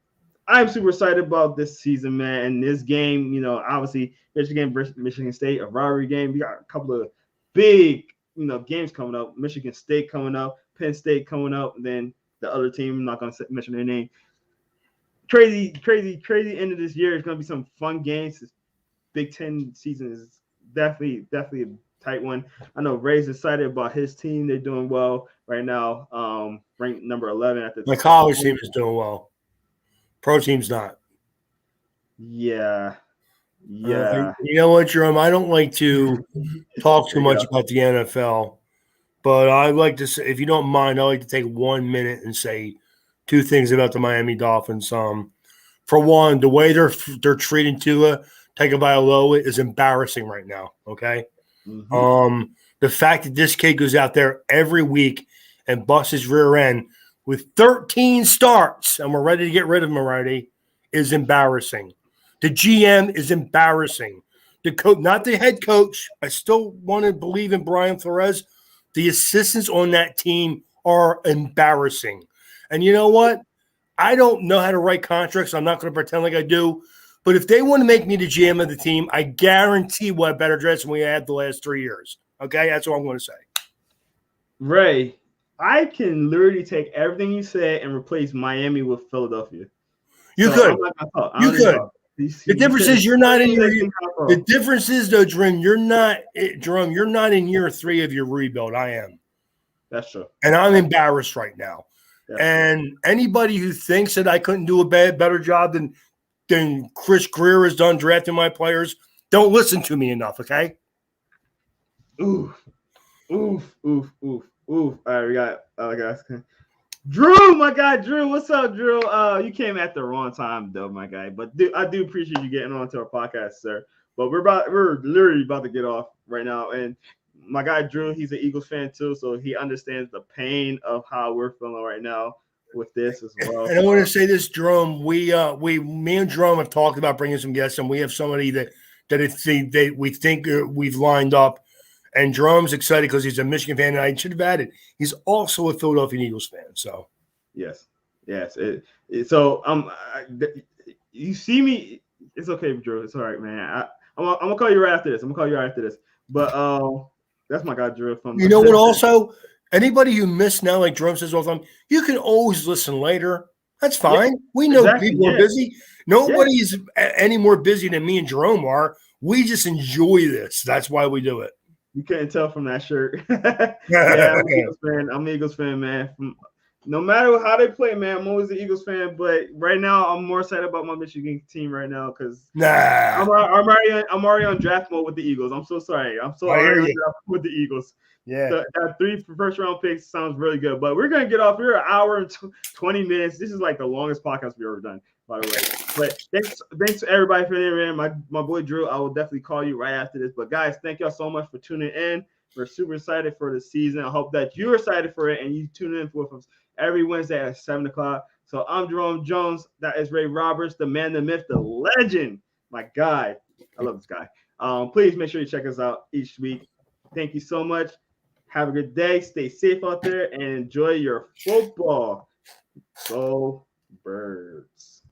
I'm super excited about this season, man. And this game, obviously Michigan versus Michigan State, a rivalry game. We got a couple of big, games coming up. Michigan State coming up, Penn State coming up, and then the other team, I'm not going to mention their name. Crazy end of this year. It's going to be some fun games. This Big Ten season is definitely a tight one. I know Ray's excited about his team. They're doing well right now. Ranked number 11 at the My college team is doing well. Pro team's not. Yeah. You know what, Jerome? I don't like to talk too much about the NFL, but I like to say, if you don't mind, I like to take 1 minute and say two things about the Miami Dolphins. For one, the way they're treating Tua Tagovailoa is embarrassing right now. Okay. Mm-hmm. The fact that this kid goes out there every week and busts his rear end with 13 starts and we're ready to get rid of him already is embarrassing. The GM is embarrassing. The coach, not the head coach. I still want to believe in Brian Flores. The assistants on that team are embarrassing. And you know what? I don't know how to write contracts. I'm not going to pretend like I do. But if they want to make me the GM of the team, I guarantee we'll have better dress than we had the last 3 years. Okay? That's what I'm going to say. Ray, I can literally take everything you said and replace Miami with Philadelphia. You could. The difference is you're not in your. The difference is though, Jerome, you're not in year 3 of your rebuild. I am. That's true. And I'm embarrassed right now. And anybody who thinks that I couldn't do a better job than Chris Greer has done drafting my players, don't listen to me enough, okay? Oof. All right, we got guys. Drew, my guy, Drew. What's up, Drew? You came at the wrong time, though, my guy. But I do appreciate you getting on to our podcast, sir. But we're literally about to get off right now. And my guy, Drew, he's an Eagles fan, too. So he understands the pain of how we're feeling right now with this as well. And I want to say this, Jerome. Me and Jerome have talked about bringing some guests, and we have somebody that we think we've lined up. And Jerome's excited because he's a Michigan fan, and I should have added he's also a Philadelphia Eagles fan. So yes. You see me. It's okay, Drew. It's all right, man. I'm gonna call you right after this. But that's my guy, Drew. You know what? Also, anybody who missed now, like Jerome says all the time, you can always listen later. That's fine. We know people are busy. Nobody's any more busy than me and Jerome are. We just enjoy this. That's why we do it. You couldn't tell from that shirt. Yeah, I'm an Eagles fan, man. No matter how they play, man, I'm always an Eagles fan. But right now, I'm more excited about my Michigan team right now because Nah, I'm already on draft mode with the Eagles. I'm so sorry. I'm so I hear already on you. draft with the Eagles. Yeah. That 3 first round picks sounds really good. But we're gonna get off here an hour and 20 minutes. This is like the longest podcast we've ever done, by the way. But thanks to everybody for hearing. My boy Drew, I will definitely call you right after this. But guys, thank y'all so much for tuning in. We're super excited for the season. I hope that you're excited for it and you tune in with us every Wednesday at 7 o'clock. So I'm Jerome Jones. That is Ray Roberts, the man, the myth, the legend. My guy. I love this guy. Please make sure you check us out each week. Thank you so much. Have a good day. Stay safe out there and enjoy your football. Go Birds.